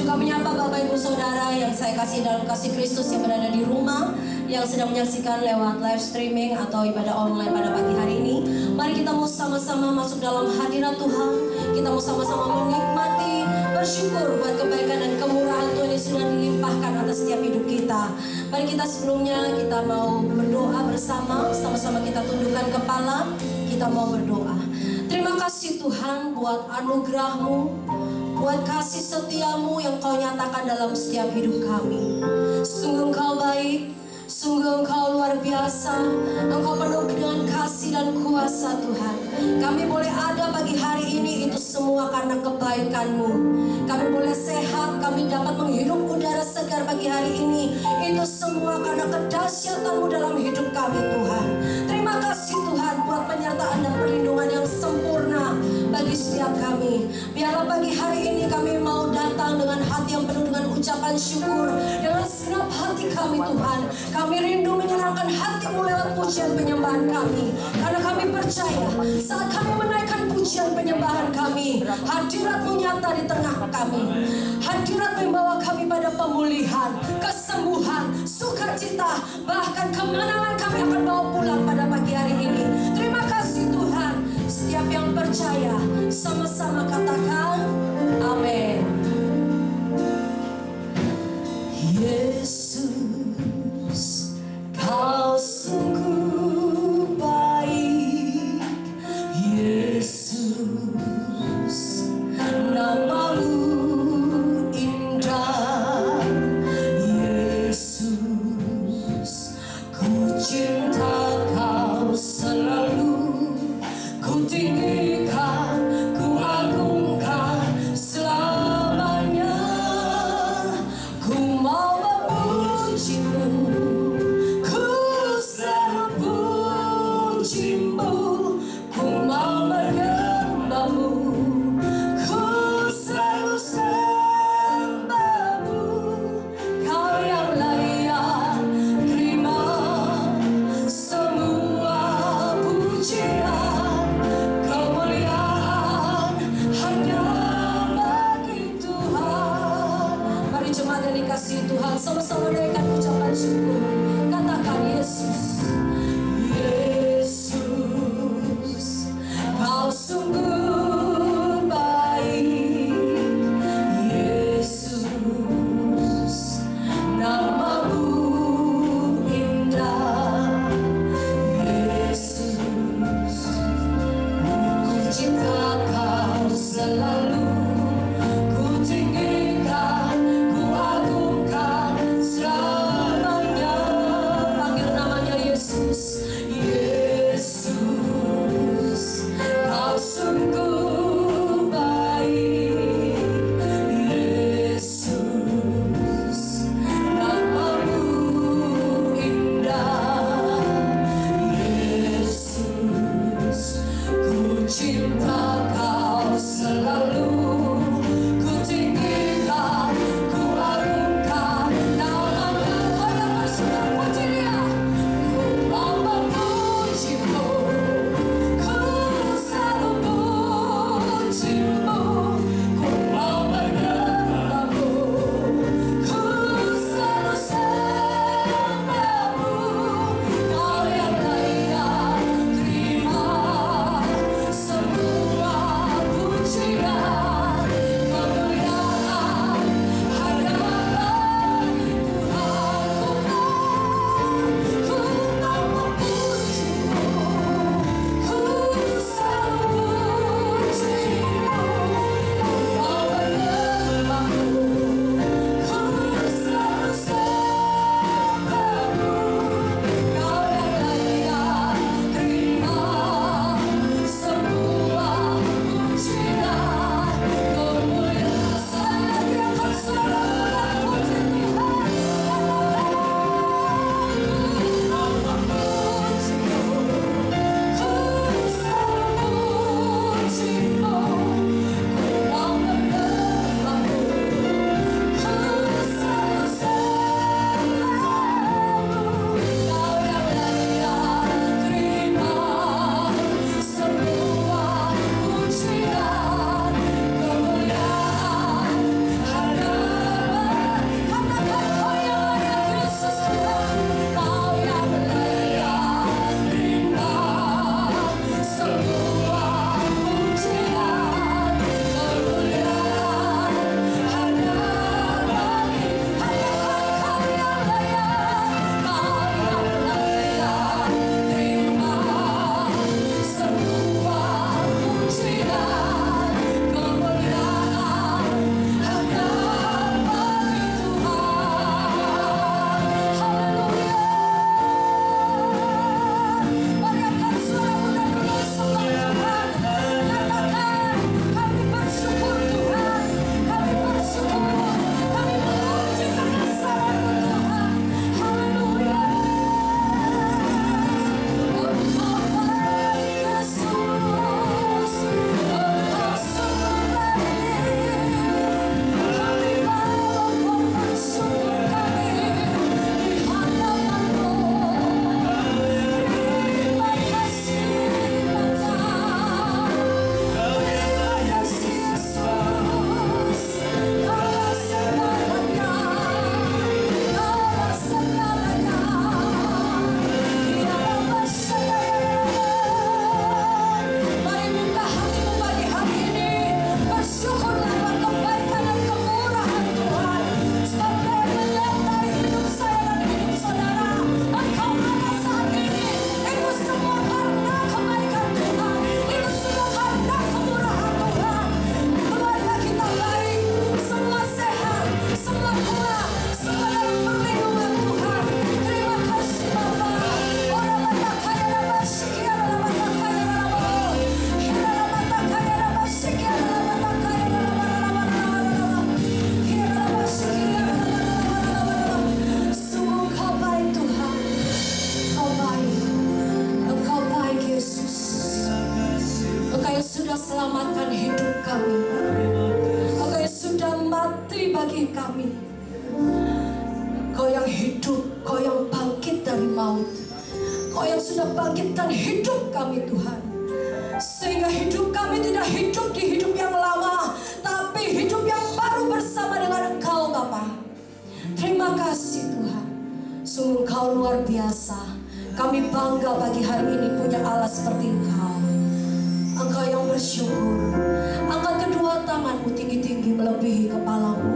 juga menyapa Bapak Ibu Saudara yang saya kasih dalam kasih Kristus yang berada di rumah, yang sedang menyaksikan lewat live streaming atau ibadah online pada pagi hari ini. Mari kita mau sama-sama masuk dalam hadirat Tuhan. Kita mau sama-sama menikmati, bersyukur buat kebaikan dan kemurahan Tuhan yang sudah dilimpahkan atas setiap hidup kita. Mari kita sebelumnya kita mau berdoa bersama, sama-sama kita tundukkan kepala, kita mau berdoa. Terima kasih Tuhan buat anugerah-Mu, buat kasih setiamu yang Kau nyatakan dalam setiap hidup kami. Sungguh Engkau baik, sungguh Engkau luar biasa. Engkau penuh dengan kasih dan kuasa Tuhan. Kami boleh ada pagi hari ini, itu semua karena kebaikan-Mu. Kami boleh sehat, kami dapat menghirup udara segar pagi hari ini, itu semua karena kedahsyatan-Mu dalam hidup kami Tuhan. Terima kasih Tuhan buat penyertaan dan perlindungan yang sempurna bagi setiap kami. Biarlah pagi hari ini kami mau datang dengan hati yang penuh dengan ucapan syukur, dengan segenap hati kami Tuhan. Kami rindu menyenangkan hati-Mu lewat pujian penyembahan kami, karena kami percaya saat kami menaikkan pujian penyembahan kami, hadirat-Mu nyata di tengah kami. Hadirat membawa kami pada pemulihan, kesembuhan, sukacita, bahkan kemenangan kami akan bawa pulang pada pagi hari ini. Terima kasih Tuhan. Setiap yang percaya sama-sama katakan amin. Yesus, Kau sungguh baik. Yesus, nama-Mu indah. Yesus, ku cinta Kau selalu. Ku tinggikan, ku agungkan selamanya. Ku mau memuji maut. Kau yang sudah bangkitkan hidup kami Tuhan, sehingga hidup kami tidak hidup di hidup yang lama, tapi hidup yang baru bersama dengan Engkau Bapa. Terima kasih Tuhan, sungguh Engkau luar biasa. Kami bangga pagi hari ini punya Allah seperti Engkau. Engkau yang bersyukur. Angkat kedua tanganmu tinggi-tinggi melebihi kepalamu.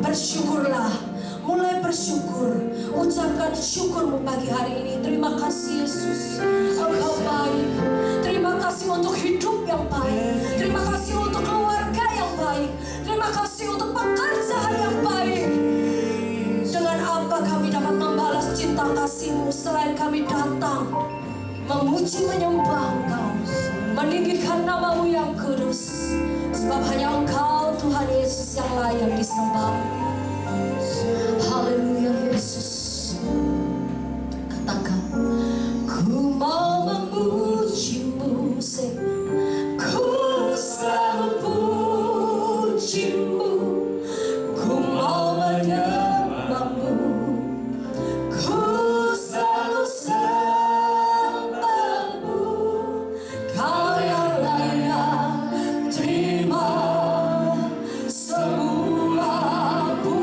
Bersyukurlah, mulai bersyukur. Ucapkan syukurmu pagi hari ini. Terima kasih Yesus, Engkau baik. Terima kasih untuk hidup yang baik. Terima kasih untuk keluarga yang baik. Terima kasih untuk pekerjaan yang baik. Dengan apa kami dapat membalas cinta kasih-Mu selain kami datang memuji menyembah Engkau, meninggikan nama-Mu yang kudus. Sebab hanya Engkau Tuhan Yesus yang layak disembah. Haleluya Yesus. Katakan, ku mau memuji-Mu, ku selalu puji-Mu, ku mau menyembah-Mu, ku selalu sembah-Mu. Kau yang layak terima semua puji.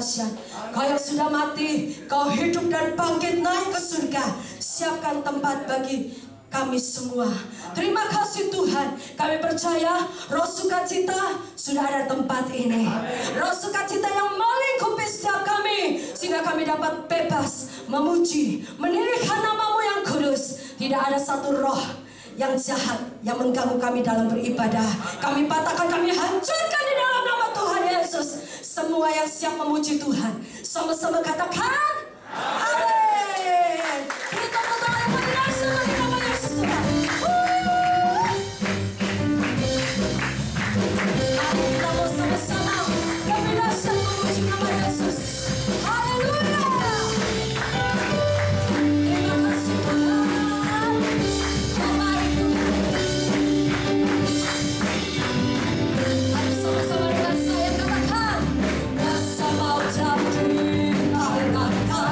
dahsyat. Kau yang sudah mati, Kau hidup dan bangkit naik ke surga. Siapkan tempat bagi kami semua. Terima kasih Tuhan. Kami percaya roh sukacita sudah ada tempat ini. Roh sukacita yang melingkupi setiap kami, sehingga kami dapat bebas memuji, menirikan nama-Mu yang kudus. Tidak ada satu roh yang jahat yang mengganggu kami dalam beribadah. Kami patahkan, kami hancurkan di dalam nama Tuhan Yesus. Semua yang siap memuji Tuhan, sama-sama katakan amin. Beri tepuk tangan yang paling dahsyat bagi nama Yesus Tuhan. Mari kita mau sama-sama kami dahsyat memuji nama Yesus. Haleluya. Terima kasih Tuhan. Mari sama-sama dengan saya katakan, rasa mau jadi air mata.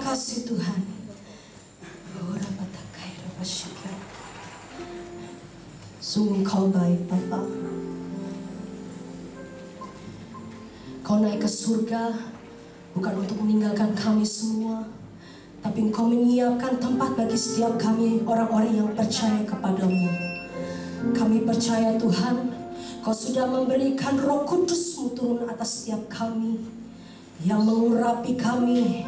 kasih Tuhan. Sungguh Kau baik Bapa. Kau naik ke surga bukan untuk meninggalkan kami semua, tapi Engkau menyiapkan tempat bagi setiap kami, orang-orang yang percaya kepadamu. Kami percaya Tuhan, Kau sudah memberikan Roh Kudus-Mu turun atas setiap kami, yang mengurapi kami,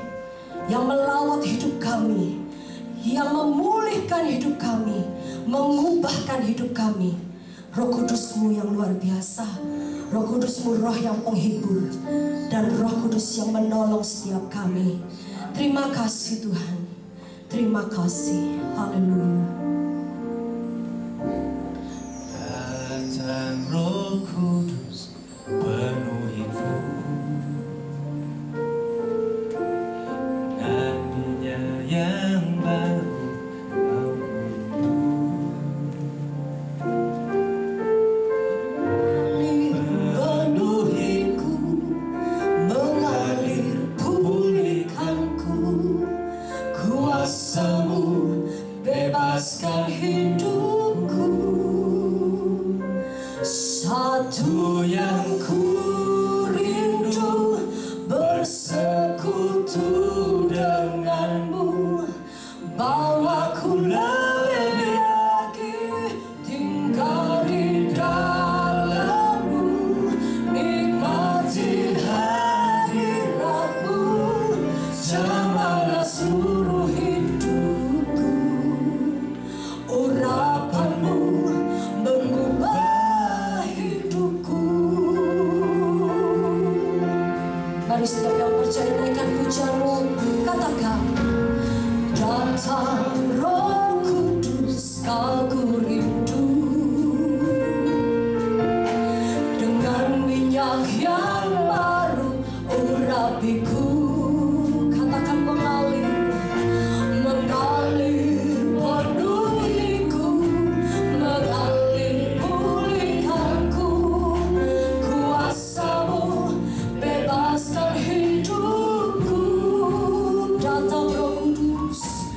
yang melawat hidup kami, yang memulihkan hidup kami, mengubahkan hidup kami. Roh Kudus-Mu yang luar biasa, Roh Kudus-Mu roh yang penghibur, dan Roh Kudus yang menolong setiap kami. Terima kasih Tuhan, terima kasih. Haleluya. Datang Roh Kudus penuhiku, dengan minyak yang baru Penuhiku, mengalir pulihkanku, kuasa-Mu bebaskan hidupku. Satu yang ku rindu, bersekutu denganmu, bawaku lebih lagi tinggal di dalam-Mu, nikmati hadirat-Mu, jamalah seluruh hidupku. Urapan-Mu mengubah hidupku. Mari setiap yang percaya naikkan pujian-Mu, katakan, datang Roh Kudus, Aku rindu, dengan minyak yang baru urapiku. Katakan mengalir, mengalir penuhiku, mengalir pulihkanku, kuasa-Mu bebaskan hidupku. Datang Roh Kudus,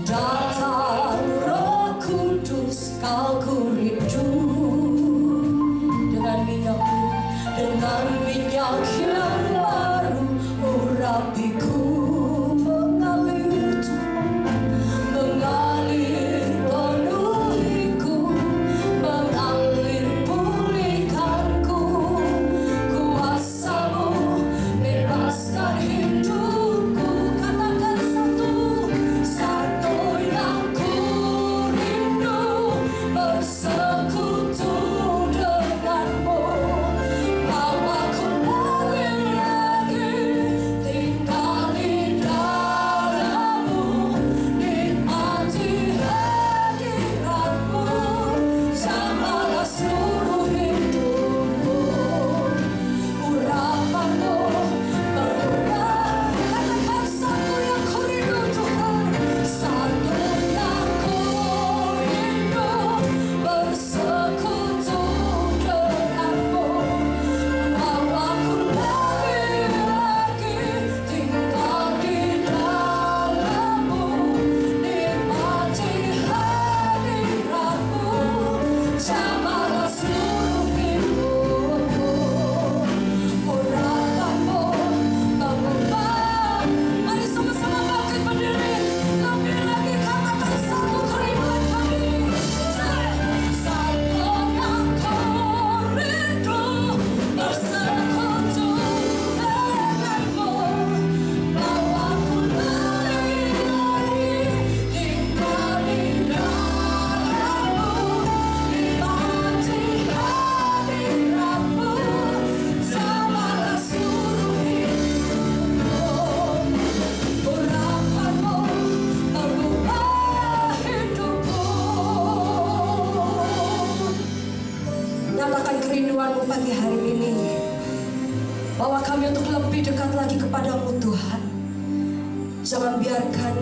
datang Roh Kudus, Aku rindu, dengan minyak yang baru urapiku. Mengalir Tuhan, mengalir penuhiku, mengalir pulihkanku, kuasa-Mu bebaskan hidupku. Katakan satu yang ku rindu, bersekutu denganmu, bawaku lebih lagi tinggal di dalam-Mu, nikmati hadirat-Mu, jamalah seluruh hidupku. Urapan-Mu mengubah. Katakan satu yang ku rindu Tuhan, satu yang ku rindu, bersekutu denganmu, bawaku lebih lagi tinggal di dalam-Mu, nikmati hadirat-Mu, jamalah seluruh hidupku. Urapan-Mu mengubah. Mari sama-sama bangkit berdiri, lebih lagi katakan satu kerinduan kami. Satu yang ku rindu, bersekutu denganmu, bawaku lebih lagi tinggal di dalam-Mu, nikmati hadirat-Mu, jamalah seluruh hidupku. Urapan-Mu mengubah hidupku. Nyatakan kerinduan-Mu pagi hari ini, bawa kami untuk lebih dekat lagi kepadamu Tuhan. Jangan biarkan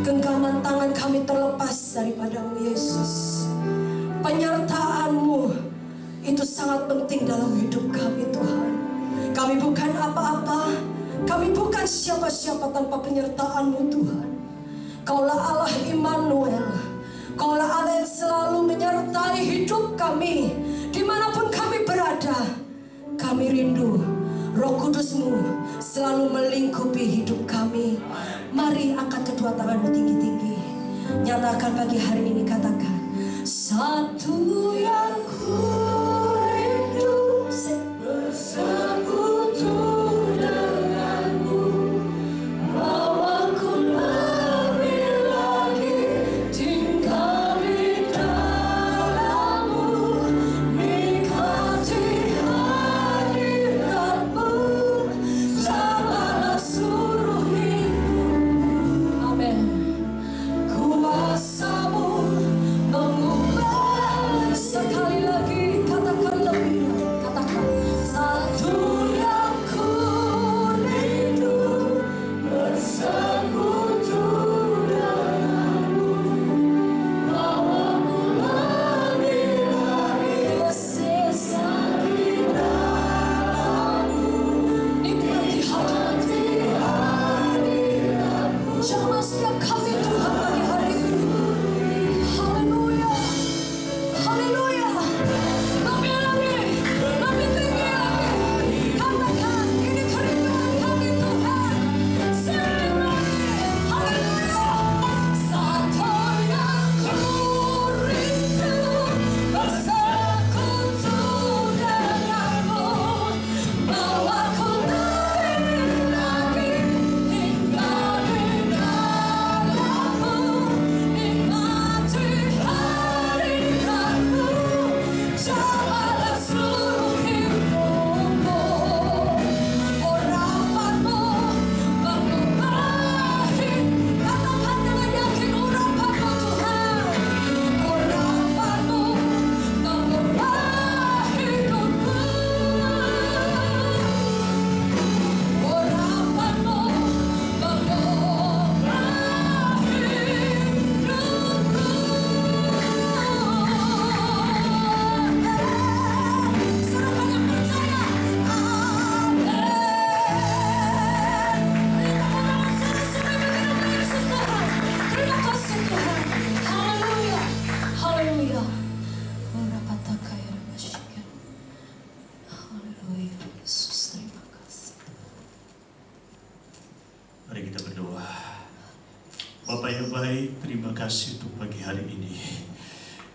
genggaman tangan kami terlepas daripada-Mu Yesus. Penyertaan-Mu itu sangat penting dalam hidup kami Tuhan. Kami bukan apa-apa, Kami bukan siapa-siapa tanpa penyertaan-Mu Tuhan. Kaulah Allah Immanuel. Kaulah Allah yang selalu menyertai hidup kami. Dimanapun kami berada, kami rindu Roh Kudus-Mu selalu melingkupi hidup kami. Mari angkat kedua tanganmu tinggi-tinggi. Nyatakan pagi hari ini, katakan, satu yang ku rindu bersekutu denganmu, bahwa ku lebih lagi tinggal di dalam-Mu, nikmati hadirat-Mu selama seluruh hidup. Amin. Kuasa-Mu mengubah. Sekali lagi katakan lebih, katakan, satu yang ku rindu bersekutu denganmu, bahwa ku lebih lagi tersisa di dalam-Mu, nikmati hadirat-Mu. Jamah setiap kami Tuhan pagi hari ini. Haleluya, haleluya. Lebih lagi, lebih tinggi lagi. Katakan, ini kerinduan kami Tuhan. Sekali lagi, haleluya. Satu yang ku rindu bersekutu denganmu, bahwa ku lebih lagi tinggal di dalam-Mu, nikmati hadirat-Mu selama seluruh hidupku. Urapan-Mu mengubahi. Katakan dengan yakin, urapan-Mu Tuhan. Urapan-Mu mengubah hidupku. Urapan-Mu mengubah hidupku. Serahkan yang percaya. Terima kasih Tuhan. Haleluya, haleluya. Haleluya, Yesus, terima kasih. Mari kita berdoa. Bapak yang baik, terima kasih untuk pagi hari ini.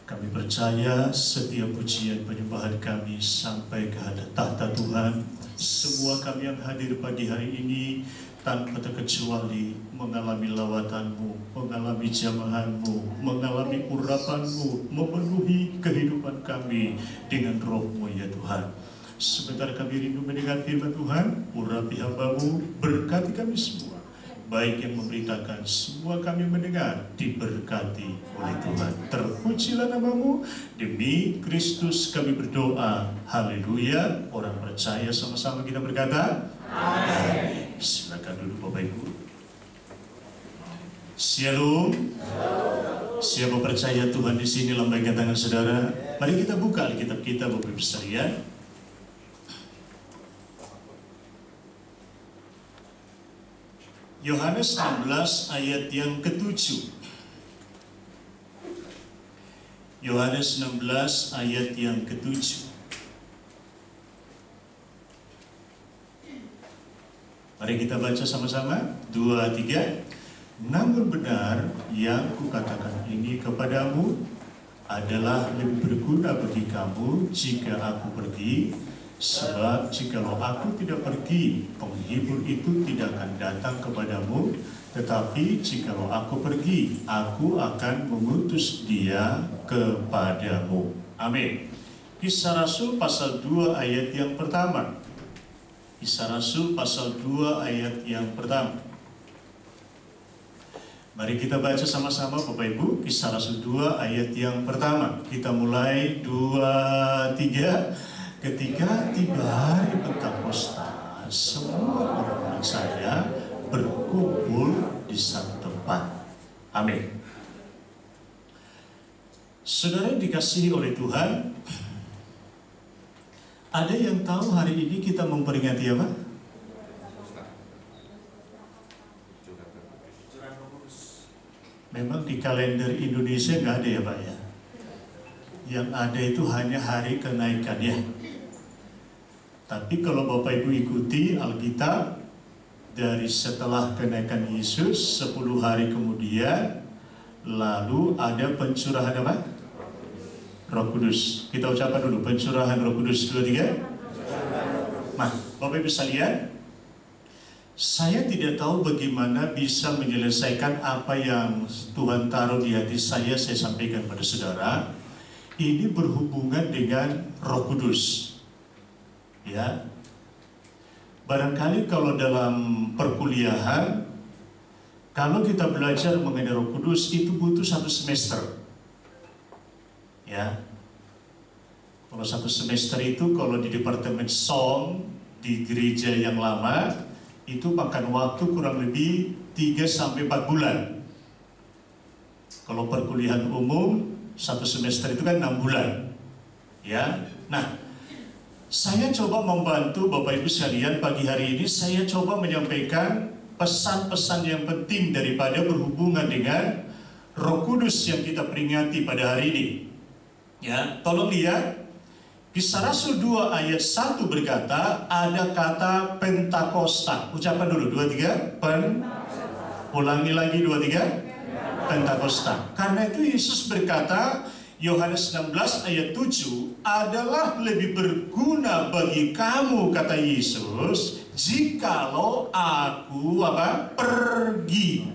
Kami percaya setiap pujian penyembahan kami sampai ke hadapan tahta Tuhan. Semua kami yang hadir pagi hari ini tanpa terkecuali mengalami lawatan-Mu, mengalami jamahan-Mu, mengalami urapan-Mu, memenuhi kehidupan kami dengan Roh-Mu ya Tuhan. Sebentar kami rindu mendengar firman Tuhan, urapi hamba-Mu, berkati kami semua. Baik yang memberitakan, semua kami mendengar, diberkati oleh Tuhan. Terpujilah nama-Mu, demi Kristus kami berdoa. Haleluya. Orang percaya sama-sama kita berkata, amin. Silakan duduk Bapak Ibu. Shalom. Siapa percaya Tuhan di sini, lambaikan tangan saudara. Mari kita buka Alkitab kita Bapak Ibu sekalian. Yohanes 16 ayat yang ke-7. Yohanes 16 ayat yang ke-7. Mari kita baca sama-sama. 2, 3. Namun benar yang kukatakan ini kepadamu adalah lebih berguna bagi kamu jika aku pergi. Sebab jikalau aku tidak pergi, penghibur itu tidak akan datang kepadamu. Tetapi jikalau aku pergi, aku akan mengutus dia kepadamu. Amin. Kisah Rasul pasal 2 ayat yang pertama. Kisah Rasul pasal 2 ayat yang pertama. Mari kita baca sama-sama Bapak Ibu. Kisah Rasul 2 ayat yang pertama. Kita mulai 2, 3. Ketika tiba hari Pentakosta, semua orang percaya berkumpul di satu tempat. Amin. Saudara yang dikasihi oleh Tuhan, ada yang tahu hari ini kita memperingati apa? Memang di kalender Indonesia nggak ada ya Pak ya. Yang ada itu hanya hari kenaikan ya. Tapi kalau Bapak Ibu ikuti Alkitab, dari setelah kenaikan Yesus 10 hari kemudian, lalu ada pencurahan apa? Roh Kudus. Kita ucapkan dulu pencurahan Roh Kudus 2, 3. Nah, Bapak Ibu sekalian, saya tidak tahu bagaimana bisa menyelesaikan apa yang Tuhan taruh di hati saya sampaikan pada saudara. Ini berhubungan dengan Roh Kudus. Ya. Barangkali kalau dalam perkuliahan, kalau kita belajar mengenai Roh Kudus itu butuh 1 semester. Ya. Kalau 1 semester itu kalau di departemen song di gereja yang lama itu makan waktu kurang lebih 3-4 bulan. Kalau perkuliahan umum 1 semester itu kan 6 bulan. Ya. Nah, saya coba membantu Bapak Ibu sekalian pagi hari ini. Saya coba menyampaikan pesan-pesan yang penting daripada berhubungan dengan Roh Kudus yang kita peringati pada hari ini. Ya, tolong lihat. Kisah Rasul 2 ayat 1 berkata, ada kata Pentakosta. Ucapan dulu 2, 3. Ulangi lagi 2, 3. Pentakosta. Karena itu Yesus berkata, Yohanes 16 ayat 7, adalah lebih berguna bagi kamu, kata Yesus, jikalau aku pergi.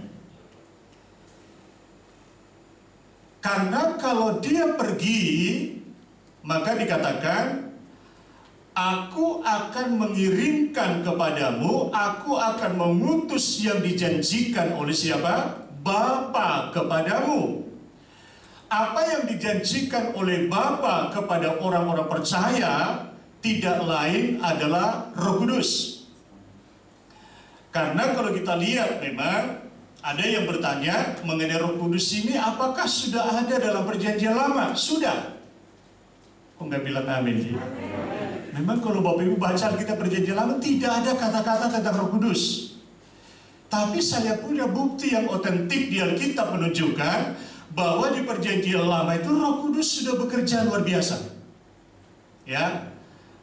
Karena kalau dia pergi, maka dikatakan, aku akan mengirimkan kepadamu, aku akan mengutus yang dijanjikan oleh siapa? Bapa kepadamu. Apa yang dijanjikan oleh Bapa kepada orang-orang percaya tidak lain adalah Roh Kudus. Karena kalau kita lihat memang ada yang bertanya mengenai Roh Kudus ini apakah sudah ada dalam perjanjian lama? Sudah. Kok nggak bilang amin sih? Memang kalau Bapak Ibu baca Alkitab perjanjian lama tidak ada kata-kata tentang Roh Kudus. Tapi saya punya bukti yang otentik di Alkitab menunjukkan bahwa di perjanjian lama itu Roh Kudus sudah bekerja luar biasa. Ya.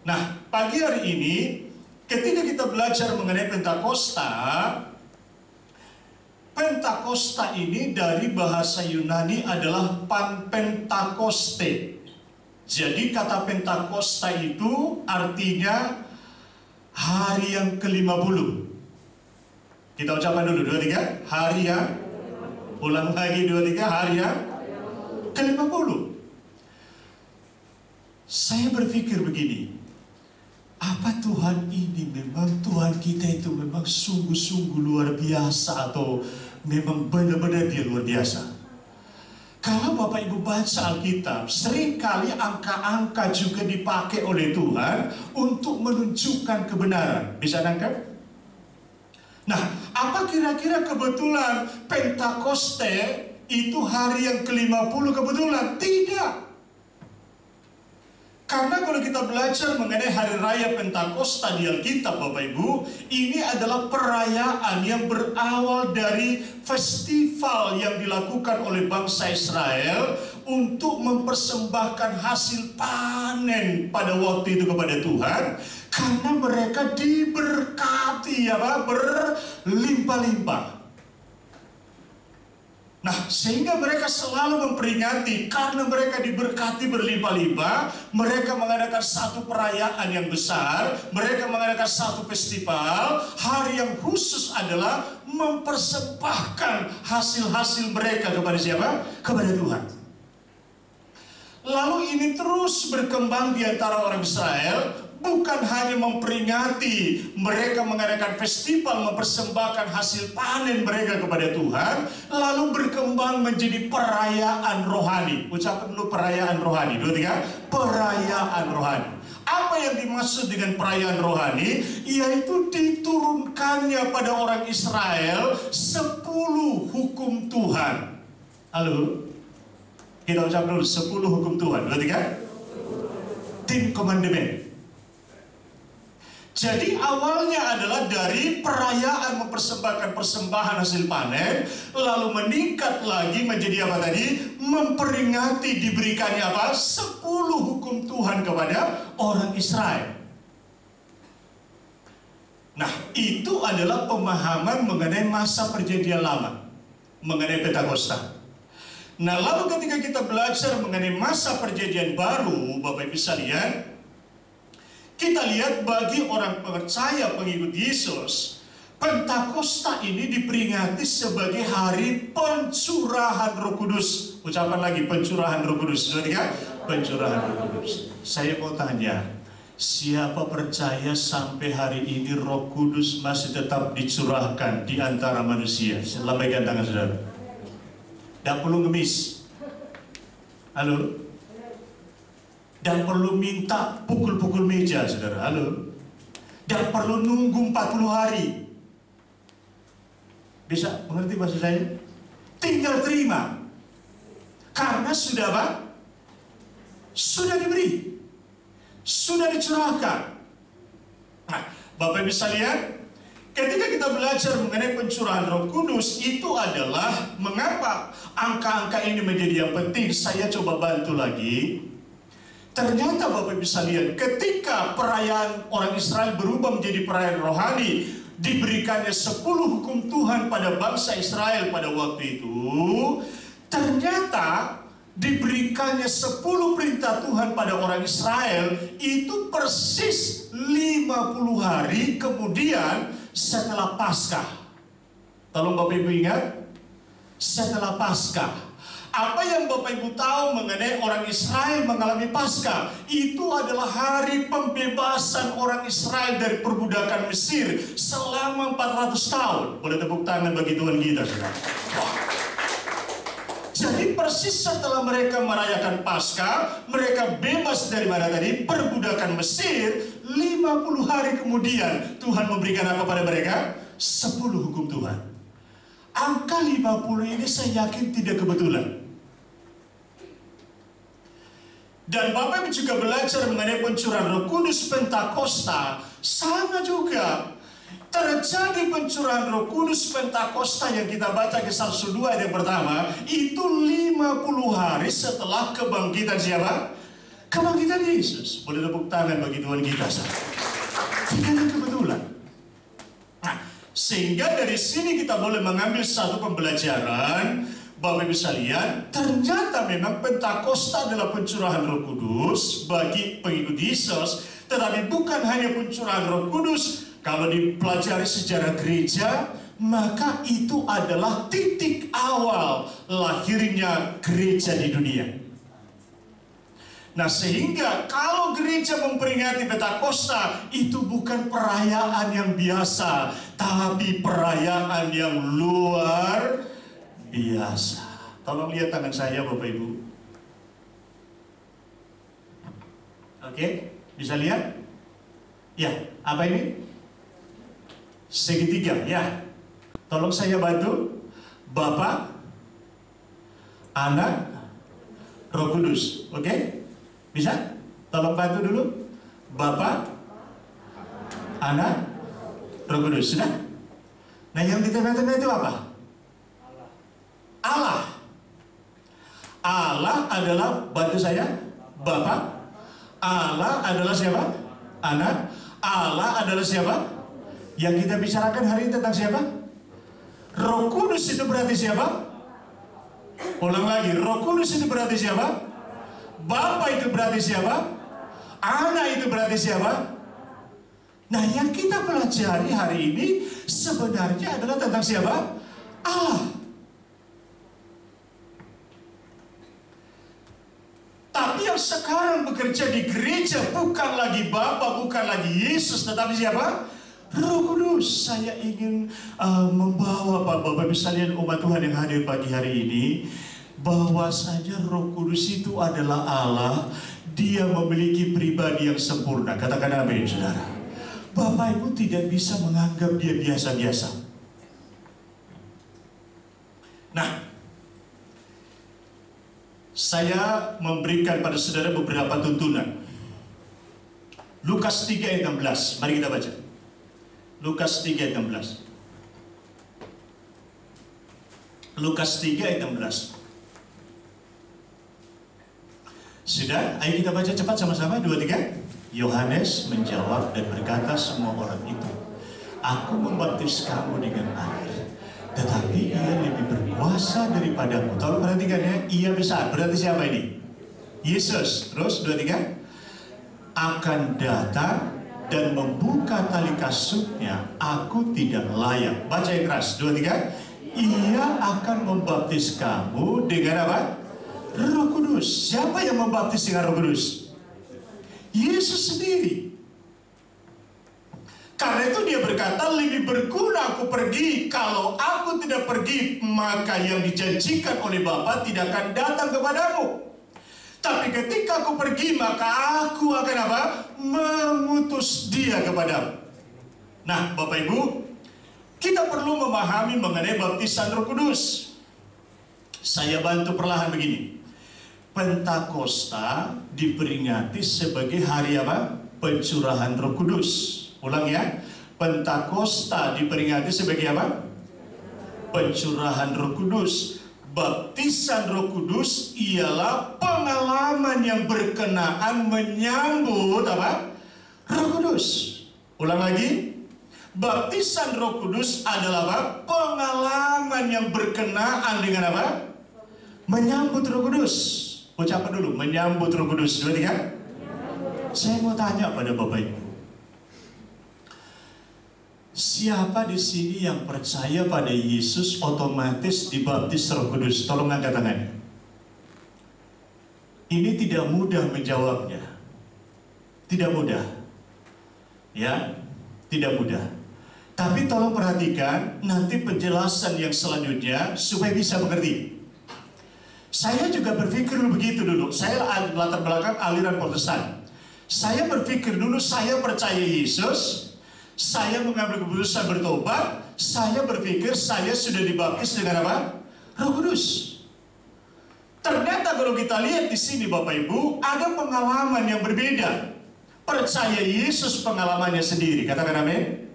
Nah, pagi hari ini ketika kita belajar mengenai Pentakosta, Pentakosta ini dari bahasa Yunani adalah Panpentakoste. Jadi kata Pentakosta itu artinya hari yang ke-50. Kita ucapkan dulu 2, 3. Hari yang, ulang lagi 2, 3. Hari yang ke-50. Saya berpikir begini, apa Tuhan ini memang, Tuhan kita itu memang sungguh-sungguh luar biasa atau memang benar-benar dia luar biasa? Kalau Bapak Ibu baca Alkitab, seringkali angka-angka juga dipakai oleh Tuhan untuk menunjukkan kebenaran. Bisa nangkap? Nah, apa kira-kira kebetulan Pentakoste itu hari yang ke-50 kebetulan? Tidak. Karena kalau kita belajar mengenai hari raya Pentakosta di Alkitab Bapak Ibu, ini adalah perayaan yang berawal dari festival yang dilakukan oleh bangsa Israel untuk mempersembahkan hasil panen pada waktu itu kepada Tuhan, karena mereka diberkati berlimpah-limpah. Nah, sehingga mereka selalu memperingati, karena mereka diberkati berlimpah-limpah, mereka mengadakan satu perayaan yang besar, mereka mengadakan satu festival. Hari yang khusus adalah mempersembahkan hasil-hasil mereka kepada siapa? Kepada Tuhan. Lalu ini terus berkembang di antara orang Israel. Bukan hanya memperingati, mereka mengadakan festival mempersembahkan hasil panen mereka kepada Tuhan, lalu berkembang menjadi perayaan rohani. Ucapkan dulu perayaan rohani. 2, 3. Perayaan rohani. Apa yang dimaksud dengan perayaan rohani? Yaitu diturunkannya pada orang Israel 10 hukum Tuhan. Halo? Kita ucapkan dulu 10 hukum Tuhan. 2, 3. 10 commandment. Jadi awalnya adalah dari perayaan mempersembahkan persembahan hasil panen, lalu meningkat lagi menjadi apa tadi? Memperingati diberikannya apa? 10 hukum Tuhan kepada orang Israel. Nah, itu adalah pemahaman mengenai masa perjanjian lama, mengenai Pentakosta. Nah, lalu ketika kita belajar mengenai masa perjanjian baru, Bapak Ibu sekalian, kita lihat bagi orang percaya pengikut Yesus, Pentakosta ini diperingati sebagai hari pencurahan Roh Kudus. Ucapan lagi, pencurahan Roh Kudus. Sudah kan? Pencurahan Roh Kudus. Saya mau tanya, siapa percaya sampai hari ini Roh Kudus masih tetap dicurahkan di antara manusia? Lambaikan tangan saudara. Tidak perlu ngemis. Halo? Dan perlu minta pukul-pukul meja, saudara. Halo. Dan perlu nunggu 40 hari. Bisa mengerti maksud saya? Tinggal terima. Karena sudah apa? Sudah diberi. Sudah dicurahkan. Nah, Bapak Ibu sekalian, ketika kita belajar mengenai pencurahan Roh Kudus, itu adalah mengapa angka-angka ini menjadi yang penting. Saya coba bantu lagi. Ternyata Bapak Ibu sekalian, ketika perayaan orang Israel berubah menjadi perayaan rohani, diberikannya 10 hukum Tuhan pada bangsa Israel pada waktu itu, ternyata diberikannya 10 perintah Tuhan pada orang Israel, itu persis 50 hari kemudian setelah Paskah. Tolong Bapak Ibu ingat, setelah Paskah. Apa yang Bapak Ibu tahu mengenai orang Israel mengalami Paskah? Itu adalah hari pembebasan orang Israel dari perbudakan Mesir selama 400 tahun. Boleh tepuk tangan bagi Tuhan kita. Wah. Jadi persis setelah mereka merayakan Paskah, mereka bebas dari mana tadi? Perbudakan Mesir. 50 hari kemudian Tuhan memberikan apa pada mereka? 10 hukum Tuhan. Angka 50 ini saya yakin tidak kebetulan. Dan Bapak Ibu juga belajar mengenai pencurahan Roh Kudus Pentakosta. Sama juga. Terjadi pencurahan Roh Kudus Pentakosta yang kita baca Kisah Rasul 2 ayat yang pertama. Itu 50 hari setelah kebangkitan siapa? Kebangkitan Yesus. Boleh tepuk tangan bagi Tuhan kita. Tidak ada kebetulan. Nah, sehingga dari sini kita boleh mengambil satu pembelajaran, Bapak Ibu sekalian, ternyata memang Pentakosta adalah pencurahan Roh Kudus bagi pengikut Yesus, tetapi bukan hanya pencurahan Roh Kudus. Kalau dipelajari sejarah gereja, maka itu adalah titik awal lahirnya gereja di dunia. Nah, sehingga kalau gereja memperingati Pentakosta, itu bukan perayaan yang biasa, tapi perayaan yang luar biasa. Tolong lihat tangan saya, Bapak Ibu. Oke, bisa lihat? Ya, apa ini? Segitiga, ya. Tolong saya bantu. Bapa, Anak, Roh Kudus. Oke? Bisa? Tolong bantu dulu. Bapa, Anak, Roh Kudus. Sudah? Nah, yang di tengah-tengah itu apa? Allah. Allah adalah, bantu saya, Bapa. Allah adalah siapa? Anak. Allah adalah siapa? Yang kita bicarakan hari ini tentang siapa? Roh Kudus itu berarti siapa? Ulang lagi, Roh Kudus itu berarti siapa? Bapa itu berarti siapa? Anak itu berarti siapa? Nah, yang kita pelajari hari ini sebenarnya adalah tentang siapa? Allah. Tapi yang sekarang bekerja di gereja bukan lagi Bapa, bukan lagi Yesus, tetapi siapa? Roh Kudus. Saya ingin membawa Bapak Ibu sekalian umat Tuhan yang hadir pagi hari ini, bahwasanya Roh Kudus itu adalah Allah. Dia memiliki pribadi yang sempurna. Katakan amin, saudara. Bapak Ibu tidak bisa menganggap dia biasa-biasa. Nah, saya memberikan pada saudara beberapa tuntunan. Lukas 3 ayat 16. Mari kita baca. Lukas 3 ayat 16. Lukas 3 ayat 16. Sudah, ayo kita baca cepat sama-sama. 2, 3. Yohanes menjawab dan berkata semua orang itu, aku membaptis kamu dengan air, tetapi ia lebih berkuasa daripadaku. Tolong perhatikan ya, ia besar. Berarti siapa ini? Yesus. Terus 2, 3. Akan datang dan membuka tali kasutnya, aku tidak layak. Baca yang keras. 2, 3. Ia akan membaptis kamu dengan apa? Roh Kudus. Siapa yang membaptis dengan Roh Kudus? Yesus sendiri. Karena itu dia berkata, lebih berguna aku pergi. Kalau aku tidak pergi, maka yang dijanjikan oleh Bapa tidak akan datang kepadamu. Tapi ketika aku pergi, maka aku akan apa? Mengutus dia kepadamu. Nah, Bapak Ibu, kita perlu memahami mengenai baptisan Roh Kudus. Saya bantu perlahan begini. Pentakosta diperingati sebagai hari apa? Pencurahan Roh Kudus. Ulang ya. Pentakosta diperingati sebagai apa? Pencurahan Roh Kudus. Baptisan Roh Kudus ialah pengalaman yang berkenaan menyambut apa? Roh Kudus. Ulang lagi. Baptisan Roh Kudus adalah apa? Pengalaman yang berkenaan dengan apa? Menyambut Roh Kudus. Ucapan dulu, menyambut Roh Kudus. 2, 3. Saya mau tanya pada Bapak Ibu, siapa di sini yang percaya pada Yesus otomatis dibaptis Roh Kudus? Tolong angkat tangannya. Ini tidak mudah menjawabnya. Tidak mudah. Ya, tidak mudah. Tapi tolong perhatikan nanti penjelasan yang selanjutnya supaya bisa mengerti. Saya juga berpikir begitu dulu. Saya latar belakang aliran Protestan. Saya berpikir dulu, saya percaya Yesus, saya mengambil keputusan bertobat, saya berpikir saya sudah dibaptis dengan apa? Roh Kudus. Ternyata kalau kita lihat di sini Bapak Ibu, ada pengalaman yang berbeda. Percaya Yesus pengalamannya sendiri, katakan amin.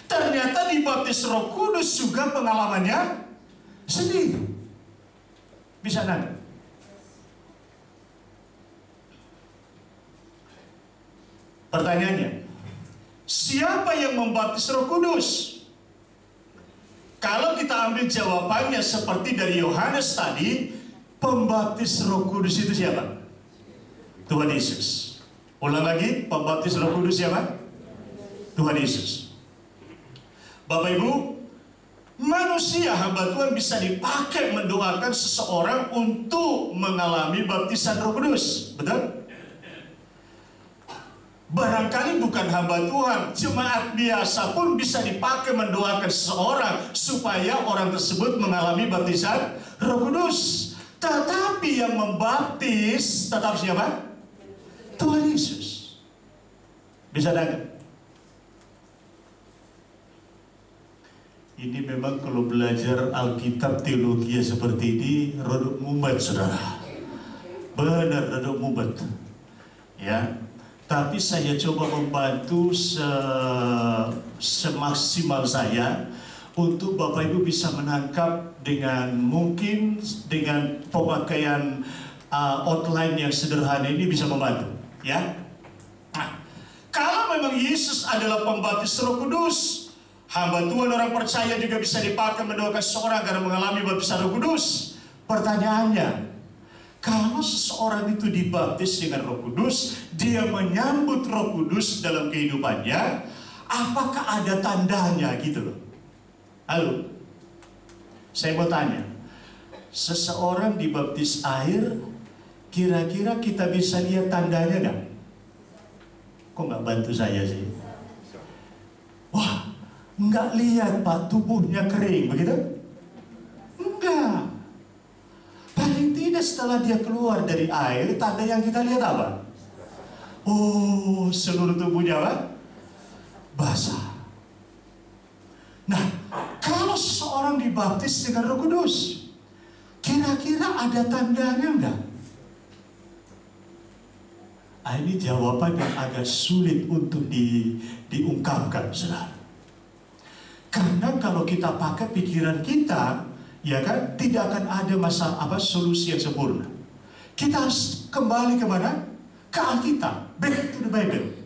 Ternyata dibaptis Roh Kudus juga pengalamannya sendiri. Bisa nanya? Pertanyaannya, siapa yang membaptis Roh Kudus? Kalau kita ambil jawabannya seperti dari Yohanes tadi, pembaptis Roh Kudus itu siapa? Tuhan Yesus. Ulang lagi, pembaptis Roh Kudus siapa? Tuhan Yesus. Bapak Ibu, manusia hamba Tuhan bisa dipakai mendoakan seseorang untuk mengalami baptisan Roh Kudus. Betul? Barangkali bukan hamba Tuhan, jemaat biasa pun bisa dipakai mendoakan seseorang supaya orang tersebut mengalami baptisan Roh Kudus. Tetapi yang membaptis tetap siapa? Tuhan Yesus. Bisa dengar? Ini memang kalau belajar Alkitab teologi seperti ini rodok mumet, saudara. Benar rodok mumet. Ya. Tapi saya coba membantu semaksimal saya untuk Bapak Ibu bisa menangkap dengan mungkin dengan pemakaian outline yang sederhana ini bisa membantu. Ya. Nah, kalau memang Yesus adalah pembaptis Roh Kudus, hamba Tuhan orang percaya juga bisa dipakai mendoakan seseorang karena mengalami baptisan Roh Kudus. Pertanyaannya, kalau seseorang itu dibaptis dengan Roh Kudus, dia menyambut Roh Kudus dalam kehidupannya, apakah ada tandanya gitu loh? Halo? Saya mau tanya, seseorang dibaptis air, kira-kira kita bisa lihat tandanya nggak? Kok nggak bantu saya sih? Wah, nggak lihat Pak, tubuhnya kering, begitu? Enggak. Paling tidak setelah dia keluar dari air, tanda yang kita lihat apa? Oh, seluruh tubuhnya apa? Basah. Nah, kalau seseorang dibaptis dengan Roh Kudus, kira-kira ada tandanya enggak? Ini jawaban yang agak sulit untuk diungkapkan, saudara. Karena kalau kita pakai pikiran kita, ya kan, tidak akan ada solusi yang sempurna. Kita harus kembali kemana? Ke Alkitab, back to the Bible.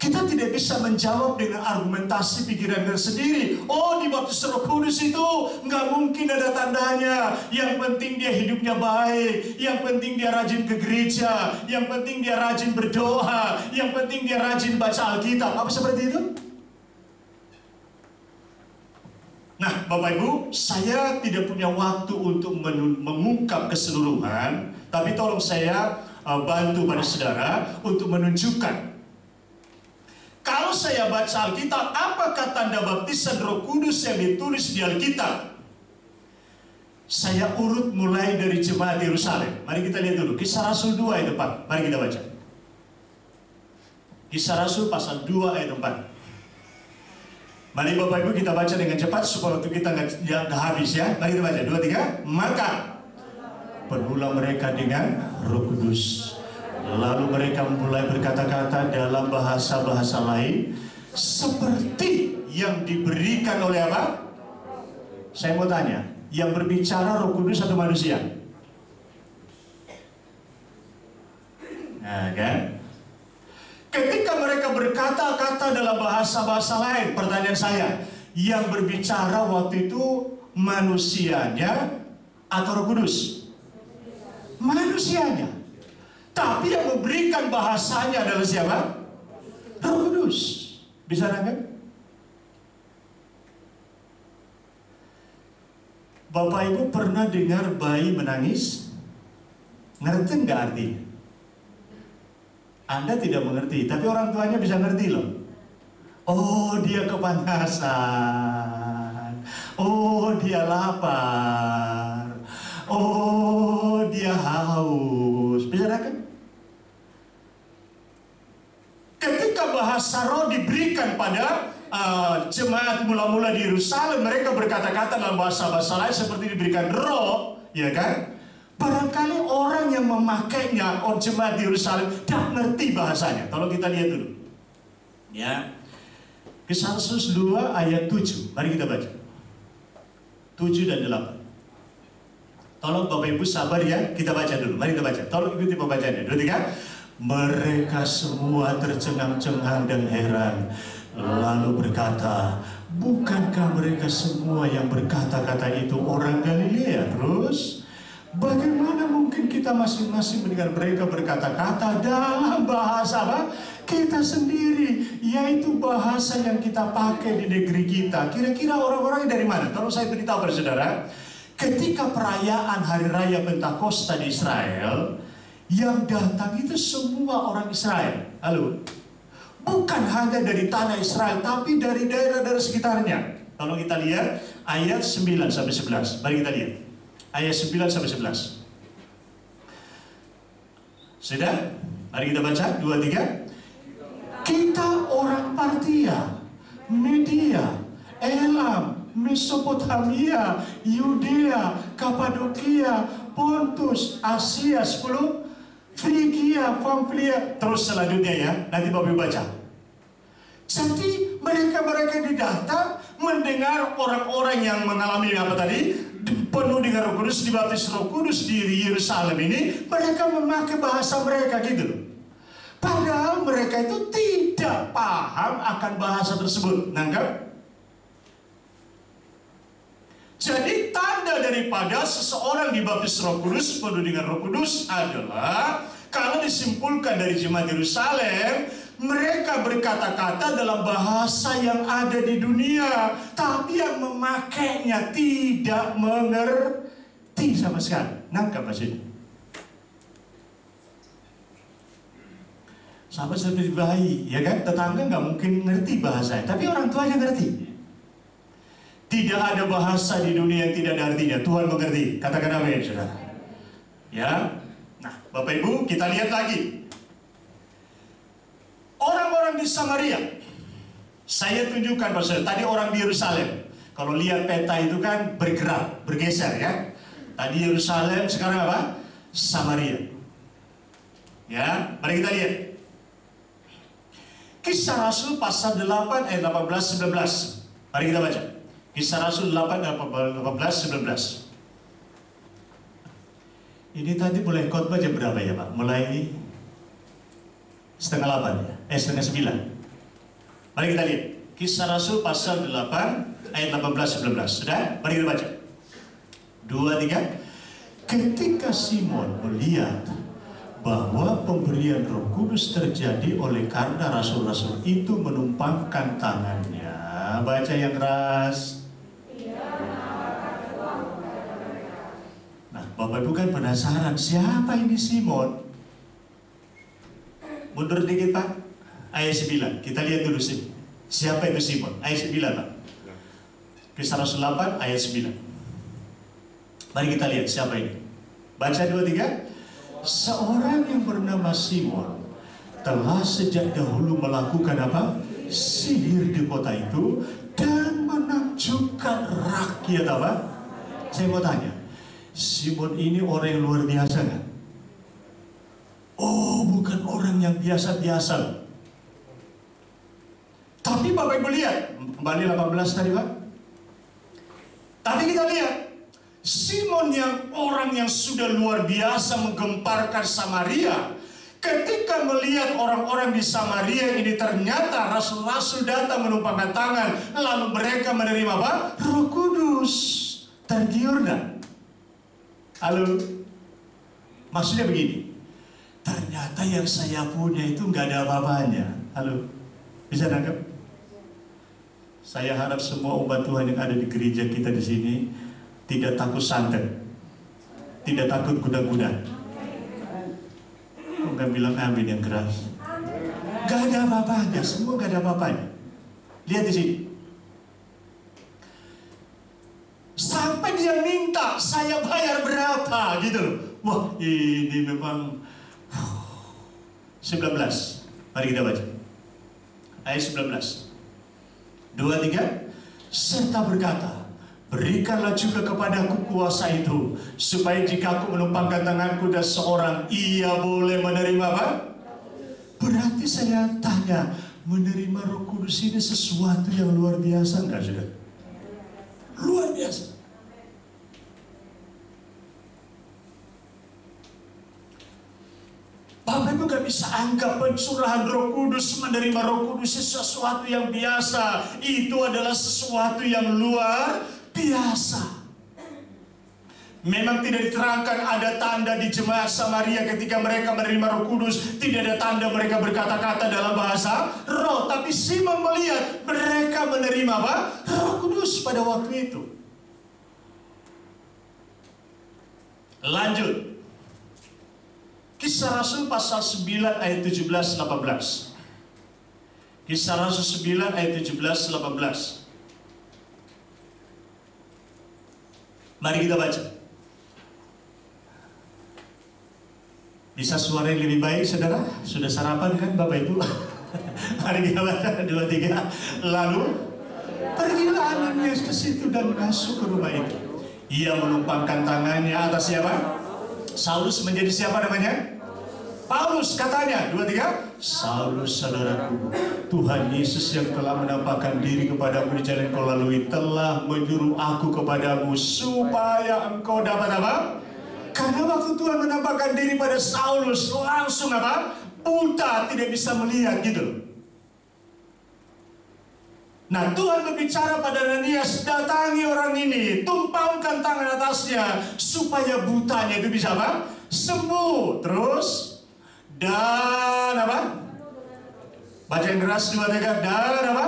Kita tidak bisa menjawab dengan argumentasi pikiran kita sendiri. Oh, dibaptis Roh Kudus itu nggak mungkin ada tandanya. Yang penting dia hidupnya baik. Yang penting dia rajin ke gereja. Yang penting dia rajin berdoa. Yang penting dia rajin baca Alkitab. Apa seperti itu? Nah, Bapak Ibu, saya tidak punya waktu untuk mengungkap keseluruhan. Tapi tolong saya bantu pada saudara untuk menunjukkan. Kalau saya baca Alkitab, apakah tanda baptisan Roh Kudus yang ditulis di Alkitab? Saya urut mulai dari jemaat Yerusalem. Mari kita lihat dulu. Kisah Rasul 2 ayat 4. Mari kita baca. Kisah Rasul pasal 2 ayat 4. Mari Bapak Ibu kita baca dengan cepat supaya waktu kita nggak habis ya. Mari kita baca. 2, 3. Maka penuhlah mereka dengan Roh Kudus. Lalu mereka mulai berkata-kata dalam bahasa-bahasa lain seperti yang diberikan oleh apa? Saya mau tanya, yang berbicara Roh Kudus atau manusia? Nah kan? Ketika mereka berkata-kata dalam bahasa-bahasa lain, pertanyaan saya, yang berbicara waktu itu manusianya atau Roh Kudus? Manusianya. Tapi yang memberikan bahasanya adalah siapa? Roh Kudus. Bisa kan? Bapak Ibu pernah dengar bayi menangis? Ngerti nggak artinya? Anda tidak mengerti, tapi orang tuanya bisa ngerti loh. Oh, dia kepanasan. Oh, dia lapar. Oh, dia haus. Bisa kan? Ketika bahasa roh diberikan pada jemaat mula-mula di Yerusalem, mereka berkata-kata dalam bahasa-bahasa lain seperti diberikan roh, ya kan? Barangkali orang yang memakainya, jemaat di Yerusalem, tidak ngerti bahasanya. Kalau kita lihat dulu, ya, Kisah Rasul 2 ayat 7. Mari kita baca 7 dan 8. Tolong Bapak Ibu sabar ya, kita baca dulu. Mari kita baca. Tolong ikuti pembacanya. 2, 3. Mereka semua tercengang-cengang dan heran, lalu berkata, bukankah mereka semua yang berkata-kata itu orang Galilea? Terus, bagaimana mungkin kita masing-masing mendengar mereka berkata-kata dalam bahasa apa? Kita sendiri, yaitu bahasa yang kita pakai di negeri kita. Kira-kira orang-orangnya dari mana? Tolong saya beritahu pada saudara. Ketika perayaan Hari Raya Pentakosta di Israel, yang datang itu semua orang Israel. Halo? Bukan hanya dari tanah Israel, tapi dari daerah-daerah sekitarnya. Kalau kita lihat ayat 9 sampai 11. Mari kita lihat. Ayat 9 sampai 11. Sudah? Mari kita baca. 2, 3. Kita orang Partia, Media, Elam, Mesopotamia, Yudea, Kapadokia, Pontus, Asia 10, Frigia, Pamfilia, terus selanjutnya ya, nanti Bapak baca. Jadi mereka datang mendengar orang-orang yang mengalami apa tadi, penuh dengan Roh Kudus, dibaptis Roh Kudus di Yerusalem ini, mereka memakai bahasa mereka gitu loh. Padahal mereka itu tidak paham akan bahasa tersebut. Nangkap? Jadi tanda daripada seseorang dibaptis Roh Kudus, penuh dengan Roh Kudus adalah, kalau disimpulkan dari jemaat Yerusalem, mereka berkata-kata dalam bahasa yang ada di dunia, tapi yang memakainya tidak mengerti sama sekali. Nangkap maksudnya? Sama seperti bayi, ya kan? Tetangga nggak mungkin ngerti bahasanya, tapi orang tuanya ngerti. Tidak ada bahasa di dunia yang tidak ada artinya. Tuhan mengerti. Katakan amin, saudara. Ya. Nah, Bapak Ibu, kita lihat lagi. Orang-orang di Samaria. Saya tunjukkan, Pak Saudara. Tadi orang di Yerusalem. Kalau lihat peta itu kan bergerak, bergeser ya. Tadi Yerusalem, sekarang apa? Samaria. Ya, mari kita lihat. Kisah Rasul pasal 8 ayat 18-19. Mari kita baca. Kisah Rasul 8 ayat 18-19. Ini tadi mulai khotbah jam berapa ya Pak? Mulai setengah 8 ya? Setengah 9. Mari kita lihat. Kisah Rasul pasal 8 ayat 18-19. Sudah? Mari kita baca. 2, 3. Ketika Simon melihat bahwa pemberian Roh Kudus terjadi oleh karena rasul-rasul itu menumpangkan tangannya. Baca yang keras. Nah, Bapak Ibu kan penasaran, siapa ini Simon? Mundur dikit Pak. Ayat 9. Kita lihat dulu sih. Siapa itu Simon? Ayat 9 Pak. Kisah Rasul 8 ayat 9. Mari kita lihat siapa ini. Baca 2, 3. Seorang yang bernama Simon telah sejak dahulu melakukan apa? Sihir di kota itu dan menakjubkan rakyat apa? Saya mau tanya, Simon ini orang yang luar biasa kan? Oh, bukan orang yang biasa-biasa. Tapi Bapak Ibu lihat, kembali 18 tadi Pak. Tadi kita lihat Simon yang orang yang sudah luar biasa menggemparkan Samaria, ketika melihat orang-orang di Samaria ini ternyata rasul-rasul datang menumpangkan tangan, lalu mereka menerima apa? Roh Kudus. Tergiur dah. Halo? Maksudnya begini, ternyata yang saya punya itu nggak ada apa-apanya. Halo? Bisa nangkep? Saya harap semua umat Tuhan yang ada di gereja kita di sini tidak takut santet, tidak takut kuda-kuda. Enggak bilang amin yang keras. Gak ada apa-apanya, semua gak ada apa-apanya. Lihat di sini. Sampai dia minta, saya bayar berapa gitu loh. Wah, ini memang 19. Mari kita baca. Ayat 19. 2, 3. Serta berkata, berikanlah juga kepadaku kuasa itu, supaya jika aku menumpangkan tanganku dan seorang, ia boleh menerima apa? Berarti saya tanya, menerima Roh Kudus ini sesuatu yang luar biasa enggak sudah? Luar biasa. Bapak Ibu gak bisa anggap pencurahan Roh Kudus, menerima Roh Kudus sesuatu yang biasa. Itu adalah sesuatu yang luar biasa. Memang tidak diterangkan ada tanda di jemaat Samaria ketika mereka menerima Roh Kudus. Tidak ada tanda mereka berkata-kata dalam bahasa roh. Tapi Simon melihat mereka menerima apa? Roh Kudus pada waktu itu. Lanjut. Kisah Rasul pasal 9 ayat 17-18. Kisah Rasul 9 ayat 17-18. Mari kita baca. Bisa suara yang lebih baik, saudara? Sudah sarapan kan Bapak Ibu? Mari kita baca 2, 3. Lalu pergilah Ananias ke situ dan masuk ke rumah itu. Ia menumpangkan tangannya atas siapa? Saulus menjadi siapa namanya? Paulus katanya. 2, 3. Saulus saudaraku, Tuhan Yesus yang telah menampakkan diri kepadamu di jalan kau lalui telah menyuruh aku kepadamu supaya engkau dapat apa? Karena waktu Tuhan menampakkan diri pada Saulus langsung apa? Buta, tidak bisa melihat gitu. Nah, Tuhan berbicara pada Ananias, datangi orang ini, tumpangkan tangan atasnya supaya butanya itu bisa apa? Sembuh. Terus dan apa? Baca yang keras 2, 3. Dan apa?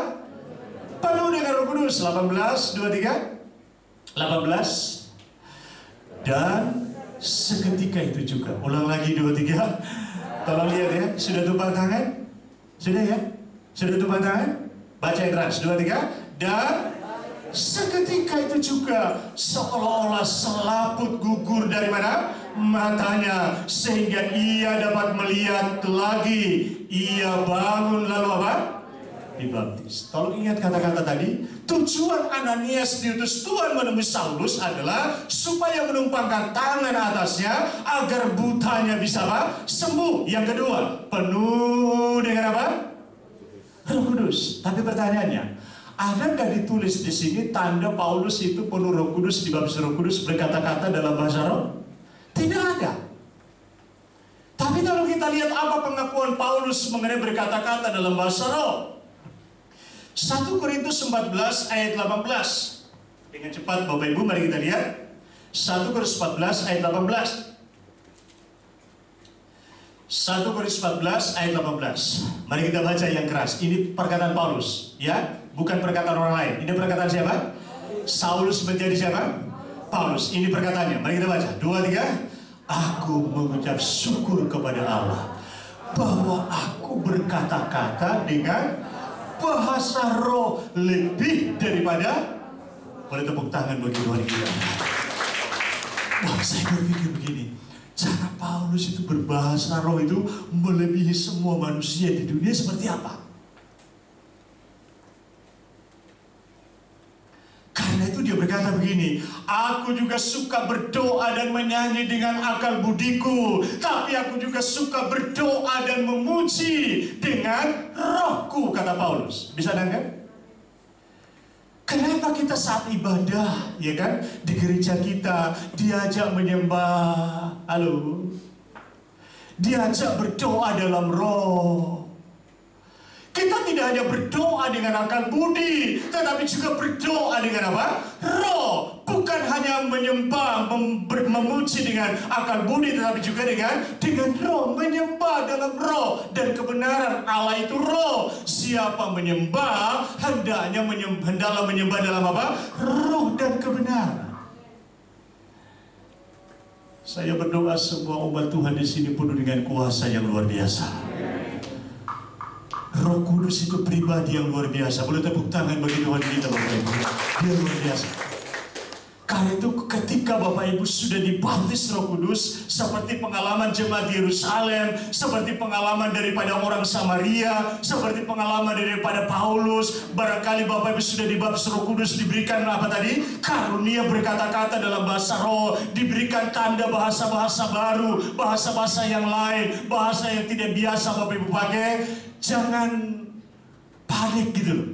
Penuh dengan Roh Kudus. 18, 2, 3. 18. Dan seketika itu juga. Ulang lagi 2, 3. Tolong lihat ya. Sudah tumpang tangan? Sudah ya? Sudah tumpang tangan? Baca yang keras, 2, 3. Dan seketika itu juga seolah-olah selaput gugur dari mana? Matanya, sehingga ia dapat melihat lagi. Ia bangun lalu apa? dibaptis. Tolong ingat kata-kata tadi. Tujuan Ananias diutus Tuhan menemui Saulus adalah supaya menumpangkan tangan atasnya agar butanya bisa apa? Sembuh. Yang kedua, penuh dengan apa? Roh Kudus. Tapi pertanyaannya, ada nggak ditulis di sini tanda Paulus itu penuh Roh Kudus, dibaptis Roh Kudus, berkata-kata dalam bahasa roh? Tidak ada. Tapi kalau kita lihat apa pengakuan Paulus mengenai berkata-kata dalam bahasa roh, 1 Korintus 14 ayat 18. Dengan cepat Bapak Ibu, mari kita lihat 1 Korintus 14 ayat 18. 1 Korintus 14 ayat 18. Mari kita baca yang keras. Ini perkataan Paulus, ya, bukan perkataan orang lain. Ini perkataan siapa? Saulus menjadi siapa? Paulus. Ini perkataannya. Mari kita baca. 2, 3. Aku mengucap syukur kepada Allah bahwa aku berkata-kata dengan bahasa roh lebih daripada. Boleh tepuk tangan bagi Tuhan kita. Wah, saya berpikir begini, cara Paulus itu berbahasa roh itu melebihi semua manusia di dunia seperti apa? Karena itu dia berkata begini, aku juga suka berdoa dan menyanyi dengan akal budiku, tapi aku juga suka berdoa dan memuji dengan rohku, kata Paulus. Bisa dengar? Kenapa kita saat ibadah, ya kan, di gereja kita diajak menyembah, halo, diajak berdoa dalam roh. Kita tidak hanya berdoa dengan akal budi, tetapi juga berdoa dengan apa? Roh. Bukan hanya menyembah, memuji dengan akal budi, tetapi juga dengan roh. Menyembah dalam roh dan kebenaran. Allah itu roh. Siapa menyembah, hendaklah menyembah dalam apa? Roh dan kebenaran. Saya berdoa semua umat Tuhan di sini penuh dengan kuasa yang luar biasa. Roh Kudus itu pribadi yang luar biasa. Boleh tepuk tangan bagi Tuhan kita, Bapak Ibu. Dia luar biasa. Karena itu ketika Bapak Ibu sudah dibaptis Roh Kudus, seperti pengalaman jemaat di Yerusalem, seperti pengalaman daripada orang Samaria, seperti pengalaman daripada Paulus, barangkali Bapak Ibu sudah dibaptis Roh Kudus, diberikan apa tadi? Karunia berkata-kata dalam bahasa roh, diberikan tanda bahasa-bahasa baru, bahasa-bahasa yang lain, bahasa yang tidak biasa Bapak Ibu pakai. Jangan panik gitu loh.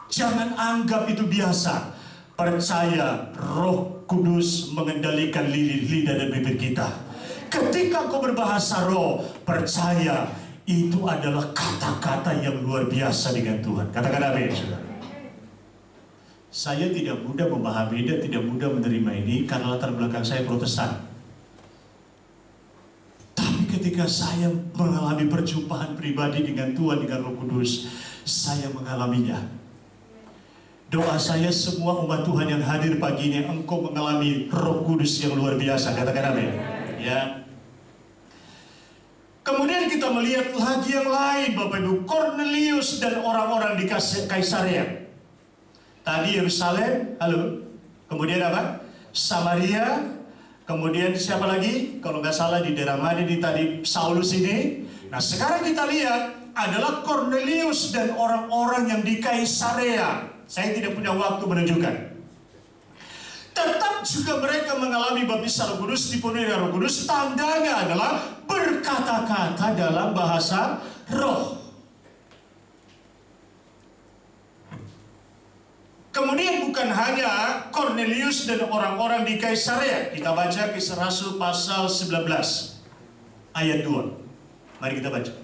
Jangan anggap itu biasa. Percaya Roh Kudus mengendalikan lidah dan bibir kita. Ketika kau berbahasa roh, percaya itu adalah kata-kata yang luar biasa dengan Tuhan. Katakan amin, saudara. Saya tidak mudah memahami dan tidak mudah menerima ini karena latar belakang saya Protestan. Ketika saya mengalami perjumpaan pribadi dengan Tuhan, dengan Roh Kudus, saya mengalaminya. Doa saya semua umat Tuhan yang hadir pagi ini, engkau mengalami Roh Kudus yang luar biasa. Katakan amin. Ya. Kemudian kita melihat lagi yang lain, Bapak Ibu. Cornelius dan orang-orang di Kaisarea. Tadi Yerusalem, halo. Kemudian apa? Samaria. Kemudian siapa lagi? Kalau nggak salah di daerah mana ini tadi Saulus ini. Nah sekarang kita lihat adalah Cornelius dan orang-orang yang di Kaisarea. Saya tidak punya waktu menunjukkan. Tetap juga mereka mengalami baptisan Roh Kudus, dipenuhi dengan Roh Kudus. Tandanya adalah berkata-kata dalam bahasa roh. Kemudian bukan hanya Cornelius dan orang-orang di Kaisarea. Kita baca Kisah Rasul pasal 19 ayat 2. Mari kita baca.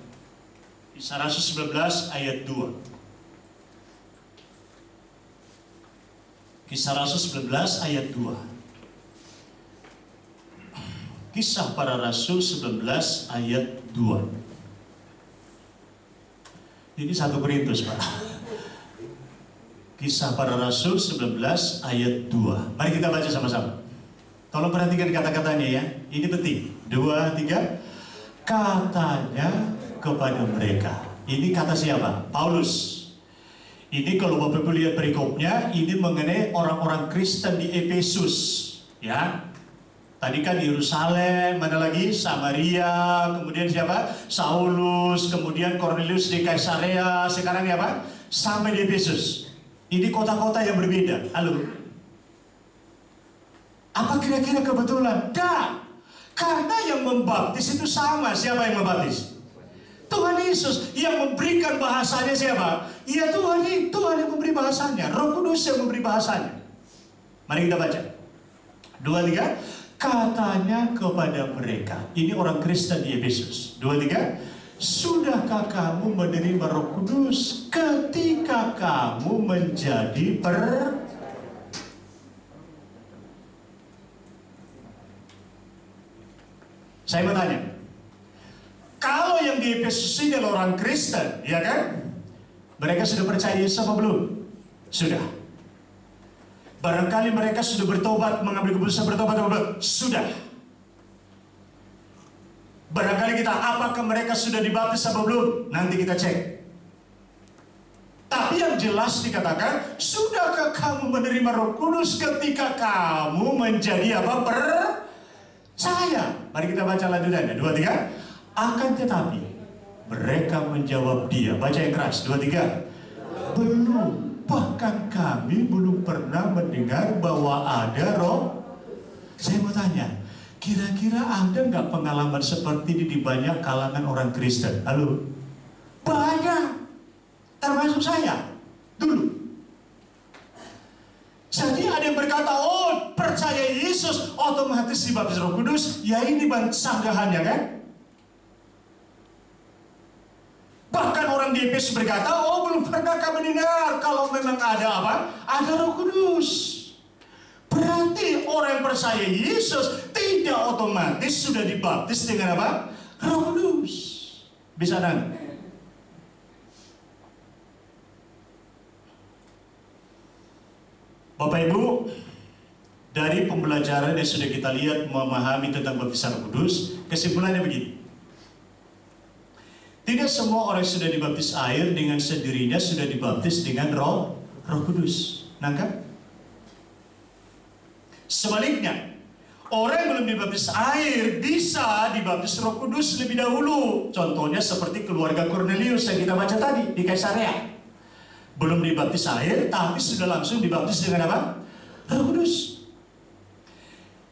Kisah Rasul 19 ayat 2. Kisah Rasul 19 ayat 2. Kisah para Rasul 19 ayat 2. Ini 1 Korintus, Pak. Kisah para Rasul 19 ayat 2. Mari kita baca sama-sama. Tolong perhatikan kata-katanya ya. Ini penting. 2, 3. Katanya kepada mereka. Ini kata siapa? Paulus. Ini kalau Bapak Ibu lihat perikopnya, ini mengenai orang-orang Kristen di Efesus. Ya. Tadi kan Yerusalem, mana lagi? Samaria, kemudian siapa? Saulus, kemudian Cornelius di Kaisarea, sekarang ya Pak? Sampai di Efesus. Ini kota-kota yang berbeda. Halo? Apa kira-kira kebetulan? Tidak. Karena yang membaptis itu sama. Siapa yang membaptis? Tuhan Yesus. Yang memberikan bahasanya siapa? Ya Tuhan yang memberi bahasanya. Roh Kudus yang memberi bahasanya. Mari kita baca. 2, 3. Katanya kepada mereka, ini orang Kristen di Efesus. 2, 3. Sudahkah kamu menerima Roh Kudus ketika kamu menjadi Saya mau tanya, kalau yang di Efesus ini adalah orang Kristen, ya kan? Mereka sudah percaya Yesus apa belum? Sudah. Barangkali mereka sudah bertobat, mengambil keputusan bertobat atau belum? Sudah. Barangkali kita, apakah mereka sudah dibaptis atau belum? Nanti kita cek. Tapi yang jelas dikatakan, sudahkah kamu menerima Roh Kudus ketika kamu menjadi apa? Percaya. Mari kita baca lanjutannya. 2, 3. Akan tetapi mereka menjawab dia. Baca yang keras. 2, 3. Belum. Bahkan kami belum pernah mendengar bahwa ada roh. Saya mau tanya, kira-kira ada nggak pengalaman seperti ini di banyak kalangan orang Kristen? Halo? Banyak. Termasuk saya. Dulu. Jadi ada yang berkata, oh percaya Yesus, otomatis dibaptis Roh Kudus. Ya ini sanggahannya kan? Bahkan orang di Efesus berkata, oh belum pernah kami dengar kalau memang ada apa? Ada Roh Kudus. Berarti orang yang percaya Yesus tidak otomatis sudah dibaptis dengan apa? Roh Kudus. Bisa dan? Bapak Ibu, dari pembelajaran yang sudah kita lihat memahami tentang baptisan Roh Kudus, kesimpulannya begini. Tidak semua orang yang sudah dibaptis air dengan sendirinya sudah dibaptis dengan Roh Kudus. Nangkap? Sebaliknya, orang yang belum dibaptis air bisa dibaptis Roh Kudus lebih dahulu. Contohnya seperti keluarga Cornelius yang kita baca tadi di Kaisarea. Belum dibaptis air, tapi sudah langsung dibaptis dengan apa? Roh Kudus.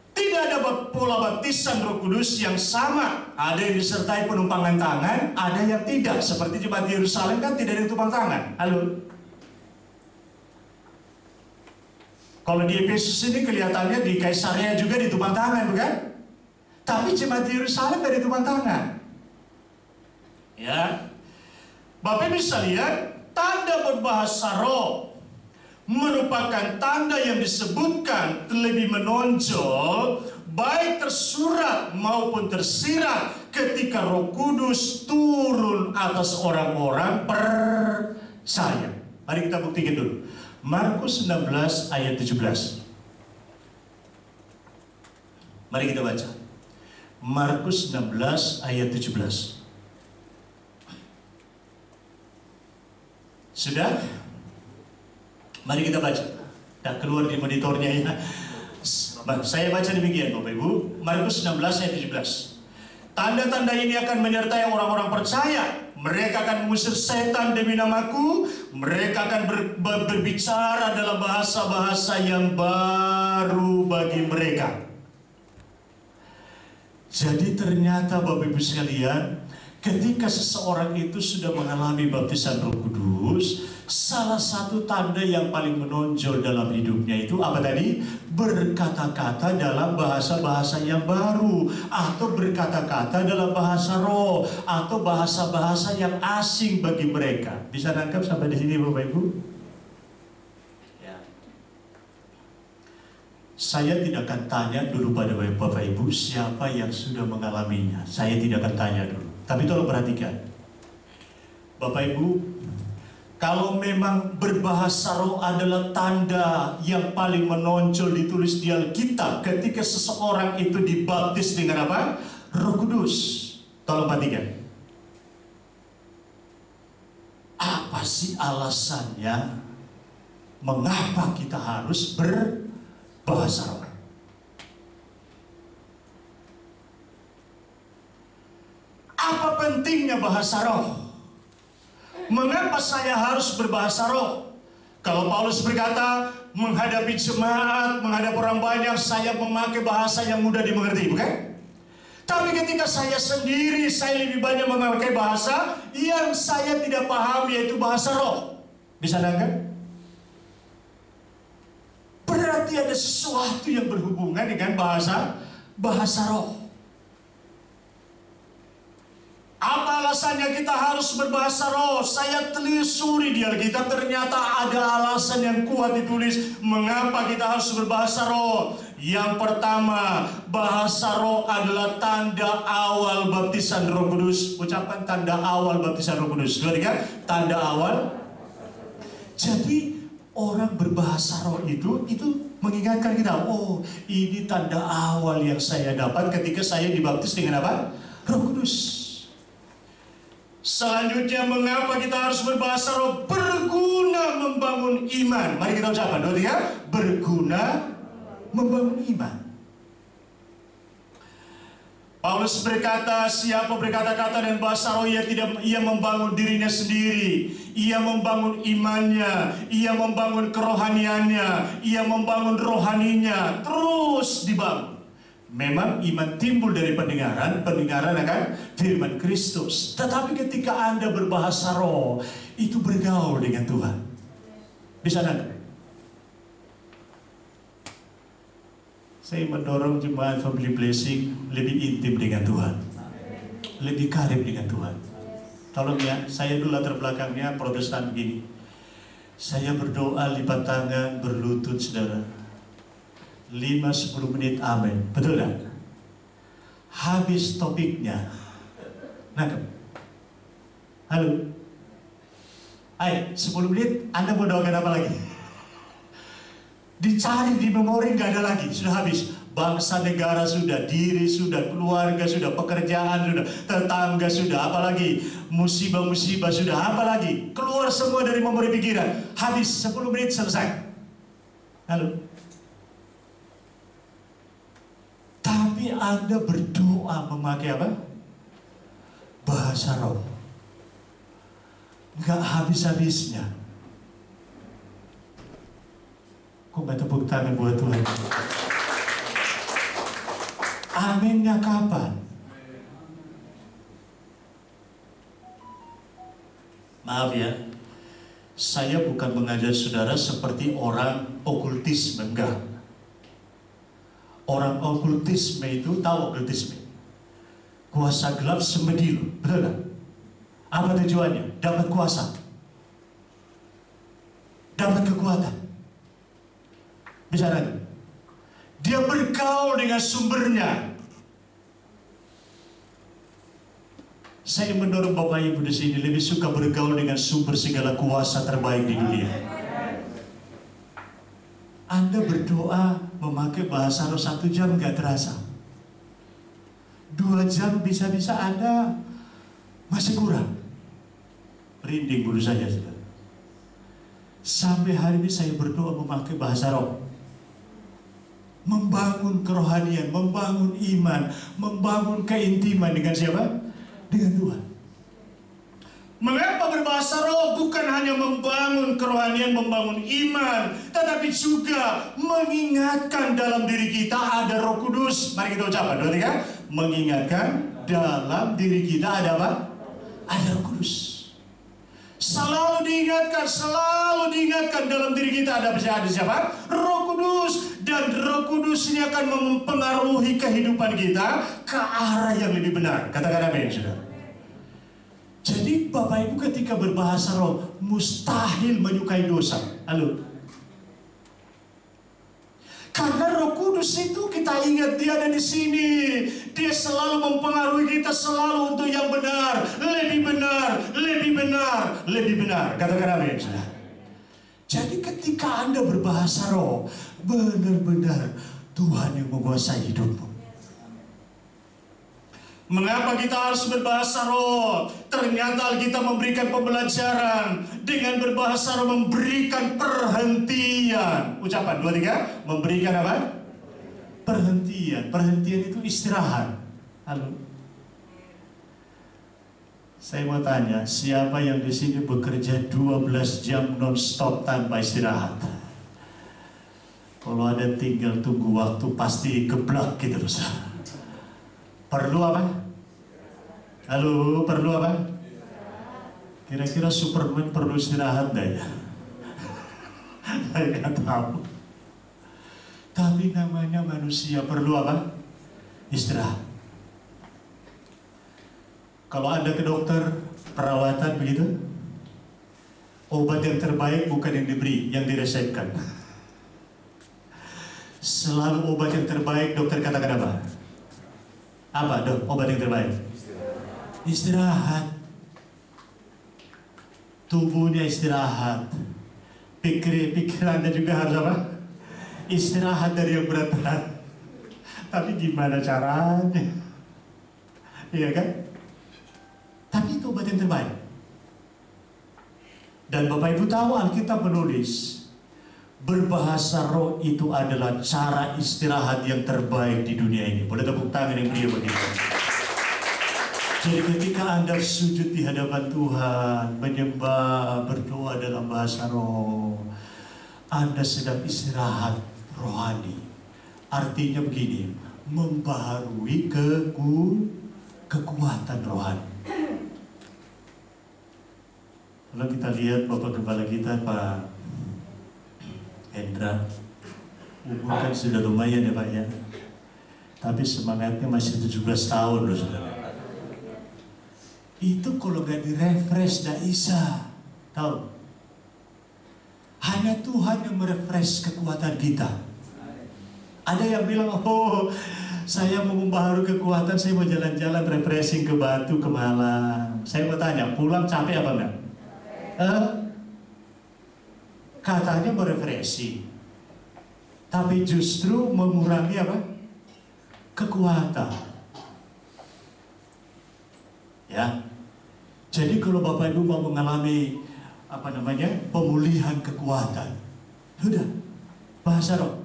Tidak ada pola baptisan Roh Kudus yang sama. Ada yang disertai penumpangan tangan, ada yang tidak. Seperti jemaat di Yerusalem kan tidak ada tumpang tangan. Halo? Kalau di Efesus ini kelihatannya di Kaisarea juga ditumpang tangan, bukan? Tapi jemaat di Yerusalem tidak ditumpang tangan. Ya, Bapak bisa lihat tanda berbahasa roh merupakan tanda yang disebutkan lebih menonjol, baik tersurat maupun tersirat ketika Roh Kudus turun atas orang-orang percaya. Mari kita buktikan dulu. Markus 16 ayat 17. Mari kita baca. Markus 16 ayat 17. Sudah? Mari kita baca. Tak keluar di monitornya ya. Saya baca demikian Bapak Ibu. Markus 16 ayat 17. Tanda-tanda ini akan menyertai orang-orang percaya. Mereka akan mengusir setan demi namaku. Mereka akan berbicara dalam bahasa-bahasa yang baru bagi mereka. Jadi ternyata Bapak Ibu sekalian, ketika seseorang itu sudah mengalami baptisan Roh Kudus, salah satu tanda yang paling menonjol dalam hidupnya itu apa tadi? Berkata-kata dalam bahasa-bahasa yang baru, atau berkata-kata dalam bahasa roh, atau bahasa-bahasa yang asing bagi mereka. Bisa nangkap sampai di sini Bapak Ibu? Ya. Saya tidak akan tanya dulu pada Bapak Ibu siapa yang sudah mengalaminya. Saya tidak akan tanya dulu. Tapi tolong perhatikan, Bapak Ibu, kalau memang berbahasa roh adalah tanda yang paling menonjol ditulis di Alkitab ketika seseorang itu dibaptis dengan apa? Roh Kudus. Tolong perhatikan. Apa sih alasannya mengapa kita harus berbahasa roh? Apa pentingnya bahasa roh? Mengapa saya harus berbahasa roh? Kalau Paulus berkata, menghadapi jemaat, menghadapi orang banyak, saya memakai bahasa yang mudah dimengerti, bukan? Tapi ketika saya sendiri, saya lebih banyak memakai bahasa yang saya tidak paham, yaitu bahasa roh. Bisa dengar? Berarti ada sesuatu yang berhubungan dengan bahasa roh. Apa alasannya kita harus berbahasa roh? Saya telusuri di Alkitab, ternyata ada alasan yang kuat ditulis mengapa kita harus berbahasa roh. Yang pertama, bahasa roh adalah tanda awal baptisan Roh Kudus. Ucapan tanda awal baptisan Roh Kudus. Dua tiga, tanda awal. Jadi orang berbahasa roh itu mengingatkan kita, oh ini tanda awal yang saya dapat ketika saya dibaptis dengan apa? Roh Kudus. Selanjutnya, mengapa kita harus berbahasa roh? Berguna membangun iman. Mari kita ucapkan, dua tiga, berguna membangun iman. Paulus berkata, siapa berkata-kata dan bahasa roh, ia membangun dirinya sendiri, ia membangun imannya, ia membangun kerohaniannya, ia membangun rohaninya, terus dibangun. Memang iman timbul dari pendengaran, pendengaran akan firman Kristus. Tetapi ketika Anda berbahasa roh, itu bergaul dengan Tuhan. Bisa Anda? Saya mendorong jemaat Family Blessing lebih intim dengan Tuhan, lebih karib dengan Tuhan. Tolong ya, saya dulu latar belakangnya Protestan begini. Saya berdoa lipat tangan, berlutut saudara, 5-10 menit, amin. Betul kan? Habis topiknya, nangkep? Halo? Ayo, 10 menit, Anda mau doakan apa lagi? Dicari di memori, nggak ada lagi, sudah habis. Bangsa negara sudah, diri sudah, keluarga sudah, pekerjaan sudah, tetangga sudah, apalagi musibah-musibah sudah, apalagi keluar semua dari memori pikiran. Habis 10 menit selesai. Halo? Tapi Anda berdoa memakai apa? Bahasa roh. Nggak habis-habisnya. Kok nggak tepuk tangan buat Tuhan? Aminnya kapan? Maaf ya, saya bukan mengajar saudara seperti orang okultisme, enggak. Orang okultisme itu, tahu okultisme? Kuasa gelap semedil, betul tak? Apa tujuannya? Dapat kuasa, dapat kekuatan. Bisa lagi. Dia bergaul dengan sumbernya. Saya mendorong Bapak Ibu di sini lebih suka bergaul dengan sumber segala kuasa terbaik di dunia. Anda berdoa memakai bahasa roh 1 jam nggak terasa. 2 jam bisa-bisa Anda masih kurang. Merinding bulu saya, saudara. Sampai hari ini saya berdoa memakai bahasa roh. Membangun kerohanian, membangun iman, membangun keintiman dengan siapa? Dengan Tuhan. Mengapa berbahasa roh? Bukan hanya membangun kerohanian, membangun iman, tetapi juga mengingatkan dalam diri kita ada Roh Kudus. Mari kita ucapkan, 2, 3. Mengingatkan dalam diri kita ada apa? Ada Roh Kudus. Selalu diingatkan dalam diri kita ada siapa? Roh Kudus. Dan Roh Kudus ini akan mempengaruhi kehidupan kita ke arah yang lebih benar. Katakan amin, saudara. Jadi Bapak Ibu ketika berbahasa roh mustahil menyukai dosa. Halo. Karena Roh Kudus itu kita ingat dia ada di sini. Dia selalu mempengaruhi kita selalu untuk yang benar, lebih benar, lebih benar, lebih benar. Katakan amin, saudara. Jadi ketika Anda berbahasa roh, benar-benar Tuhan yang menguasai hidupmu. Mengapa kita harus berbahasa roh? Ternyata Alkitab memberikan pembelajaran. Dengan berbahasa roh memberikan perhentian. Ucapan 2, 3. Memberikan apa? Perhentian. Perhentian itu istirahat. Halo. Saya mau tanya, siapa yang di sini bekerja 12 jam non-stop tanpa istirahat? Kalau ada tinggal tunggu waktu pasti geblak gitu loh. Perlu apa? Halo, perlu apa? Kira-kira Superman perlu istirahat enggak ya? Saya nggak tahu. Tapi namanya manusia perlu apa? Istirahat. Kalau Anda ke dokter, perawatan begitu, obat yang terbaik bukan yang diberi, yang diresepkan. Selalu obat yang terbaik, dokter katakan apa? Apa dok, obat yang terbaik? Istirahat. Tubuhnya istirahat. Pikirannya juga harus apa? Istirahat dari yang berat-berat. Tapi gimana caranya? Iya kan? Tapi itu obat yang terbaik. Dan Bapak Ibu tahu Alkitab menulis, berbahasa roh itu adalah cara istirahat yang terbaik di dunia ini. Boleh tepuk tangan yang meriah bagi kita. Jadi ketika Anda sujud di hadapan Tuhan, menyembah, berdoa dalam bahasa roh, Anda sedang istirahat rohani. Artinya begini, membaharui kekuatan rohani. Kalau kita lihat Bapak Gembala kita, Pak Hendra, umur kan sudah lumayan ya Pak ya, tapi semangatnya masih 17 tahun loh saudara. Itu kalau gak direfresh gak bisa, tahu? Hanya Tuhan yang merefresh kekuatan kita. Ada yang bilang, oh saya mau membaharui kekuatan, saya mau jalan-jalan refreshing ke Batu, ke Malang. Saya mau tanya, pulang capek apa enggak? Katanya merefreshing, tapi justru mengurangi apa? Kekuatan. Ya. Jadi kalau Bapak Ibu mau mengalami pemulihan kekuatan, sudah bahasa roh,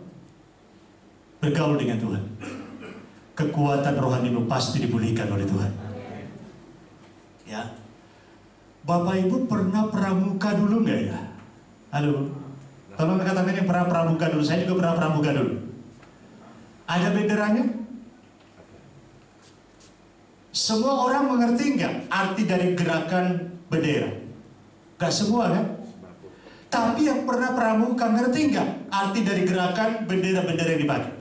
bergaul dengan Tuhan. Kekuatan rohanimu pasti dipulihkan oleh Tuhan. Ya. Bapak Ibu pernah pramuka dulu nggak ya? Halo, tolong katakan yang pernah pramuka dulu. Saya juga pernah pramuka dulu. Ada benderanya? Semua orang mengerti nggak arti dari gerakan bendera? Gak semua kan? Tapi yang pernah pramuka ngerti nggak arti dari gerakan bendera-bendera yang dipakai?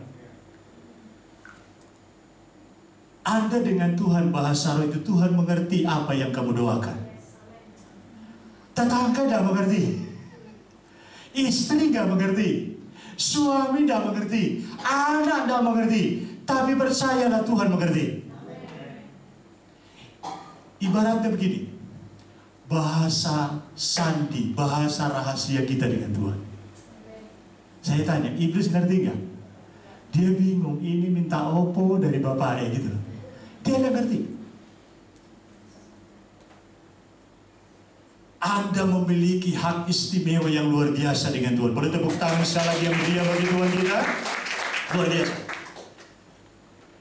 Anda dengan Tuhan, bahasa roh itu Tuhan mengerti apa yang kamu doakan. Tetangga tidak mengerti, istri tidak mengerti, suami tidak mengerti, anak tidak mengerti, tapi percayalah Tuhan mengerti. Ibaratnya begini, bahasa sandi, bahasa rahasia kita dengan Tuhan. Saya tanya, iblis ngerti nggak? Dia bingung, ini minta opo dari bapaknya gitu. Dia nggak ngerti. Anda memiliki hak istimewa yang luar biasa dengan Tuhan. Boleh tepuk tangan sekali lagi yang mulia bagi Tuhan kita? Luar biasa.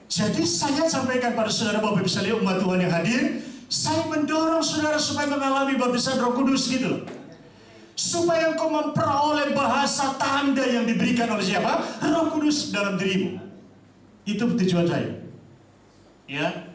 Jadi saya sampaikan pada saudara Bapak bisa lihat umat Tuhan yang hadir, saya mendorong saudara supaya mengalami baptisan Roh Kudus gitu loh. Supaya engkau memperoleh bahasa tanda yang diberikan oleh siapa? Roh Kudus dalam dirimu. Itu tujuan saya. Ya.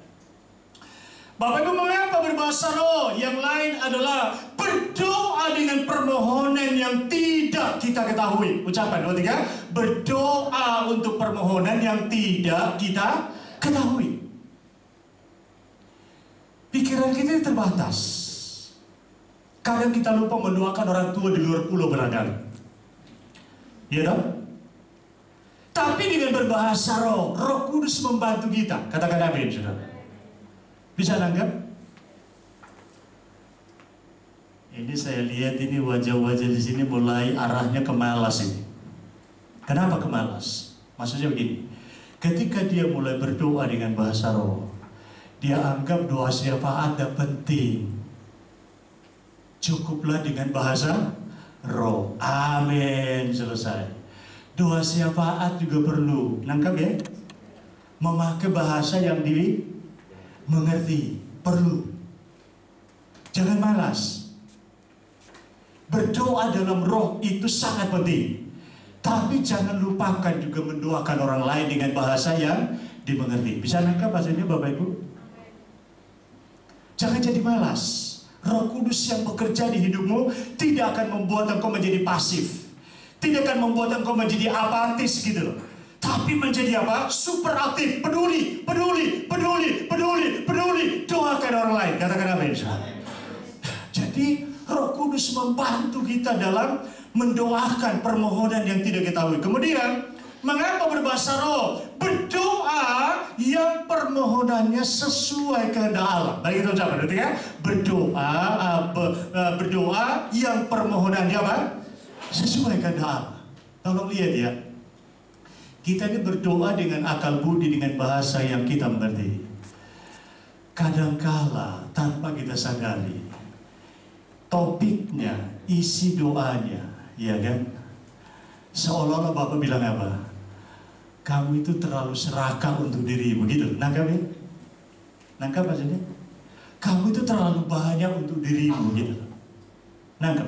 Bapak Ibu, mengapa berbahasa roh? Yang lain adalah berdoa dengan permohonan yang tidak kita ketahui. Ucapan 2, 3. Berdoa untuk permohonan yang tidak kita ketahui. Pikiran kita terbatas. Kadang kita lupa mendoakan orang tua di luar pulau barangkali. Ya dong? Tapi dengan berbahasa roh, Roh Kudus membantu kita. Katakan amin, saudara. Bisa nangkap? Ini saya lihat ini wajah-wajah di sini mulai arahnya ke malas ini. Kenapa ke malas? Maksudnya begini, ketika dia mulai berdoa dengan bahasa roh, dia anggap doa syafaat tidak penting. Cukuplah dengan bahasa roh. Amin, selesai. Doa syafaat juga perlu, nangkap ya? Memakai bahasa yang mengerti, perlu. Jangan malas. Berdoa dalam roh itu sangat penting. Tapi jangan lupakan juga mendoakan orang lain dengan bahasa yang dimengerti. Bisa nangkap bahasanya Bapak Ibu? Jangan jadi malas. Roh Kudus yang bekerja di hidupmu tidak akan membuat engkau menjadi pasif. Tidak akan membuat engkau menjadi apatis gitu loh. Tapi menjadi apa? Super aktif, peduli. Doakan orang lain. Katakan amin. Jadi Roh Kudus membantu kita dalam mendoakan permohonan yang tidak kita tahu. Kemudian, mengapa berbahasa roh? Berdoa yang permohonannya sesuai kehendak Allah. Baik itu ucapan, berarti ya? Berdoa yang permohonannya apa? Sesuai kehendak Allah. Tolong lihat ya. Kita ini berdoa dengan akal budi, dengan bahasa yang kita mengerti. Kadangkala tanpa kita sadari, topiknya, isi doanya, ya kan? Seolah-olah Bapak bilang apa? Kamu itu terlalu serakah untuk dirimu, gitu. Nangkap ya? Nangkap maksudnya? Kamu itu terlalu banyak untuk dirimu, gitu. Nangkap?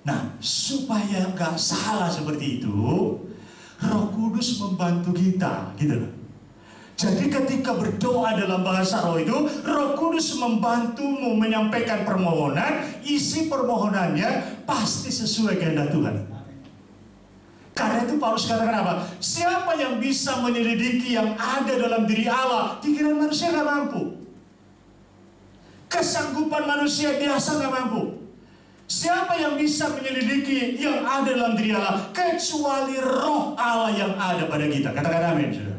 Nah, supaya gak salah seperti itu, Roh Kudus membantu kita, gitu loh. Jadi ketika berdoa dalam bahasa roh itu, Roh Kudus membantumu menyampaikan permohonan, isi permohonannya pasti sesuai kehendak Tuhan. Karena itu Paulus katakan apa? Siapa yang bisa menyelidiki yang ada dalam diri Allah? Pikiran manusia gak mampu. Kesanggupan manusia biasa gak mampu. Siapa yang bisa menyelidiki yang ada dalam diri Allah? Kecuali roh Allah yang ada pada kita. Katakan amin.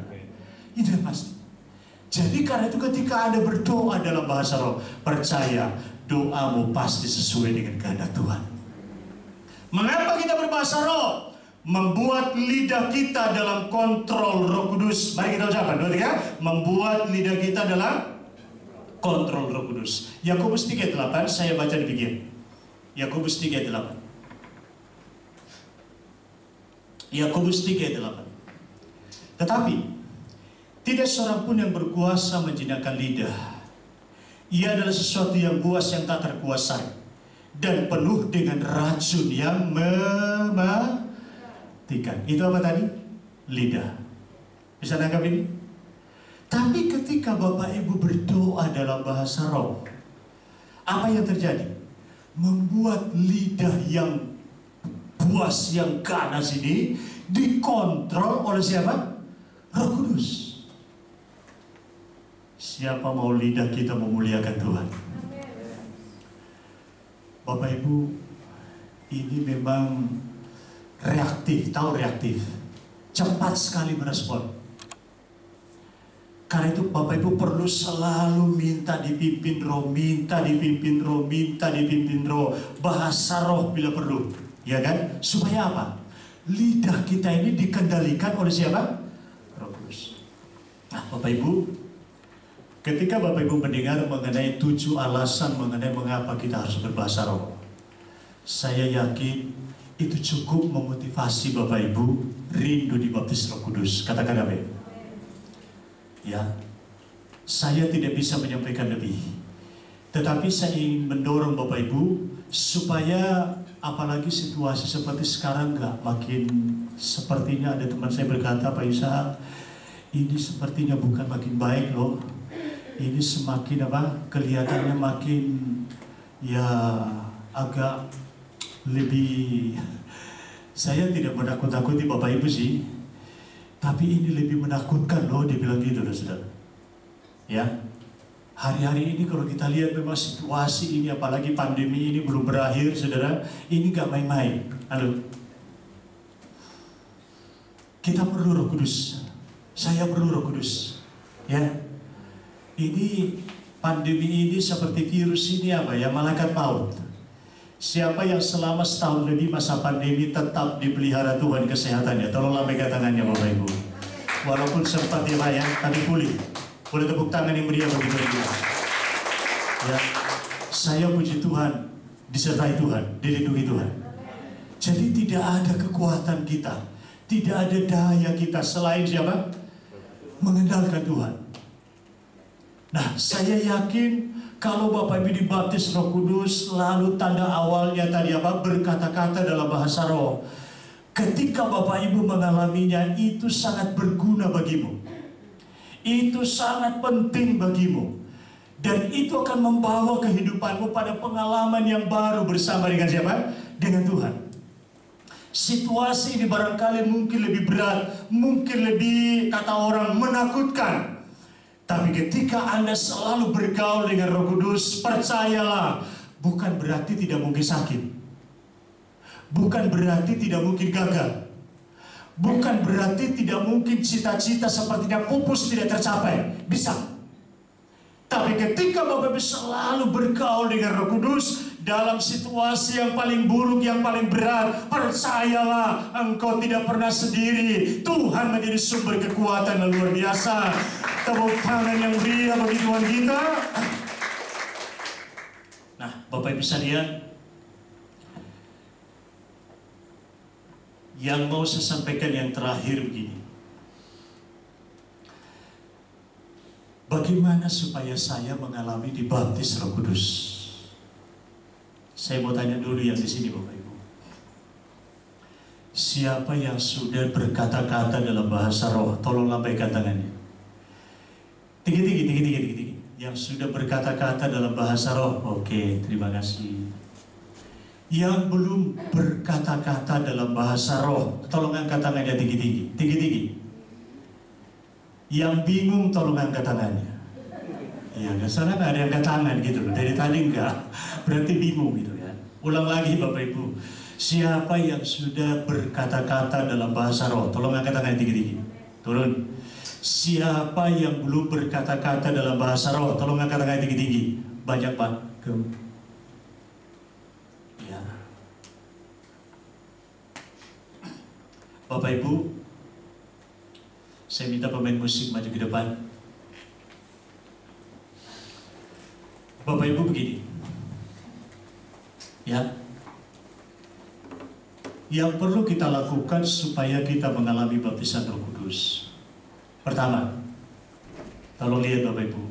Itu yang pasti. Jadi karena itu ketika Anda berdoa dalam bahasa roh, percaya doamu pasti sesuai dengan kehendak Tuhan. Mengapa kita berbahasa roh? Membuat lidah kita dalam kontrol Roh Kudus. Mari kita ucapkan, 2, 3. Membuat lidah kita dalam kontrol Roh Kudus. Yakobus 3:8, saya baca demikian. Yakobus 3:8. Yakobus 3:8. Tetapi tidak seorang pun yang berkuasa menjinakkan lidah. Ia adalah sesuatu yang buas yang tak terkuasai dan penuh dengan racun yang mematikan. Itu apa tadi? Lidah. Bisa nangkap ini? Tapi ketika Bapak Ibu berdoa dalam bahasa roh, apa yang terjadi? Membuat lidah yang buas, yang ganas ini dikontrol oleh siapa? Roh Kudus. Siapa mau lidah kita memuliakan Tuhan? Bapak Ibu, ini memang reaktif, tahu reaktif. Cepat sekali merespon. Karena itu Bapak Ibu perlu selalu minta dipimpin roh, minta dipimpin roh, minta dipimpin roh. Bahasa roh bila perlu, ya kan? Supaya apa? Lidah kita ini dikendalikan oleh siapa? Roh Kudus. Nah Bapak Ibu, ketika Bapak Ibu mendengar mengenai 7 alasan mengenai mengapa kita harus berbahasa roh, saya yakin itu cukup memotivasi Bapak Ibu rindu dibaptis Roh Kudus. Katakan amin. Ya, saya tidak bisa menyampaikan lebih. Tetapi saya ingin mendorong Bapak Ibu supaya apalagi situasi seperti sekarang nggak makin, sepertinya ada teman saya berkata, Pak Isa, ini sepertinya bukan makin baik loh. Ini semakin apa? Kelihatannya makin ya agak lebih. Saya tidak menakut-nakuti Bapak Ibu sih, tapi ini lebih menakutkan loh, dia bilang gitu, saudara. Ya, hari-hari ini kalau kita lihat memang situasi ini, apalagi pandemi ini belum berakhir, saudara, ini gak main-main. Halo, kita perlu Roh Kudus. Saya perlu Roh Kudus. Ya, ini pandemi ini seperti virus ini apa ya, malaikat maut. Siapa yang selama setahun lebih masa pandemi tetap dipelihara Tuhan kesehatannya, tolonglah pegang tangannya Bapak Ibu. Walaupun sempat ya Pak ya, tapi pulih. Boleh tepuk tangan yang meriah bagi dia. Ya, saya puji Tuhan, disertai Tuhan, dilindungi Tuhan. Jadi tidak ada kekuatan kita, tidak ada daya kita selain siapa? Mengandalkan Tuhan. Nah, saya yakin kalau Bapak Ibu dibaptis Roh Kudus, lalu tanda awalnya tadi apa? Berkata-kata dalam bahasa roh. Ketika Bapak Ibu mengalaminya, itu sangat berguna bagimu. Itu sangat penting bagimu. Dan itu akan membawa kehidupanmu pada pengalaman yang baru bersama dengan siapa? Dengan Tuhan. Situasi ini barangkali mungkin lebih berat, mungkin lebih, kata orang, menakutkan. Tapi ketika Anda selalu bergaul dengan Roh Kudus, percayalah, bukan berarti tidak mungkin sakit. Bukan berarti tidak mungkin gagal. Bukan berarti tidak mungkin cita-cita sepertinya pupus tidak tercapai. Bisa. Tapi ketika Bapak Ibu selalu bergaul dengan Roh Kudus, dalam situasi yang paling buruk, yang paling berat, percayalah, engkau tidak pernah sendiri. Tuhan menjadi sumber kekuatan yang luar biasa. Tepuk tangan yang meriah bagi Tuhan kita. Nah, Bapak Ibu sekalian, yang mau saya sampaikan yang terakhir begini. Bagaimana supaya saya mengalami dibaptis Roh Kudus? Saya mau tanya dulu yang di sini, Bapak Ibu. Siapa yang sudah berkata-kata dalam bahasa roh? Tolong lambaikan tangannya. Tinggi. Yang sudah berkata-kata dalam bahasa roh. Oke, terima kasih. Yang belum berkata-kata dalam bahasa roh, tolong angkat tangannya tinggi-tinggi. Yang bingung tolong angkat tangannya. Ya, nggak salah, nggak ada yang angkat tangan gitu loh. Dari tadi enggak, berarti bingung gitu ya. Ulang lagi Bapak Ibu. Siapa yang sudah berkata-kata dalam bahasa roh? Tolong angkat tangan tinggi-tinggi. Turun. Siapa yang belum berkata-kata dalam bahasa roh? Tolong angkat tangan tinggi-tinggi. Banyak Pak. Ya. Bapak Ibu, saya minta pemain musik maju ke depan. Bapak Ibu begini. Ya. Yang perlu kita lakukan supaya kita mengalami baptisan Roh Kudus. Pertama, tolong lihat Bapak Ibu.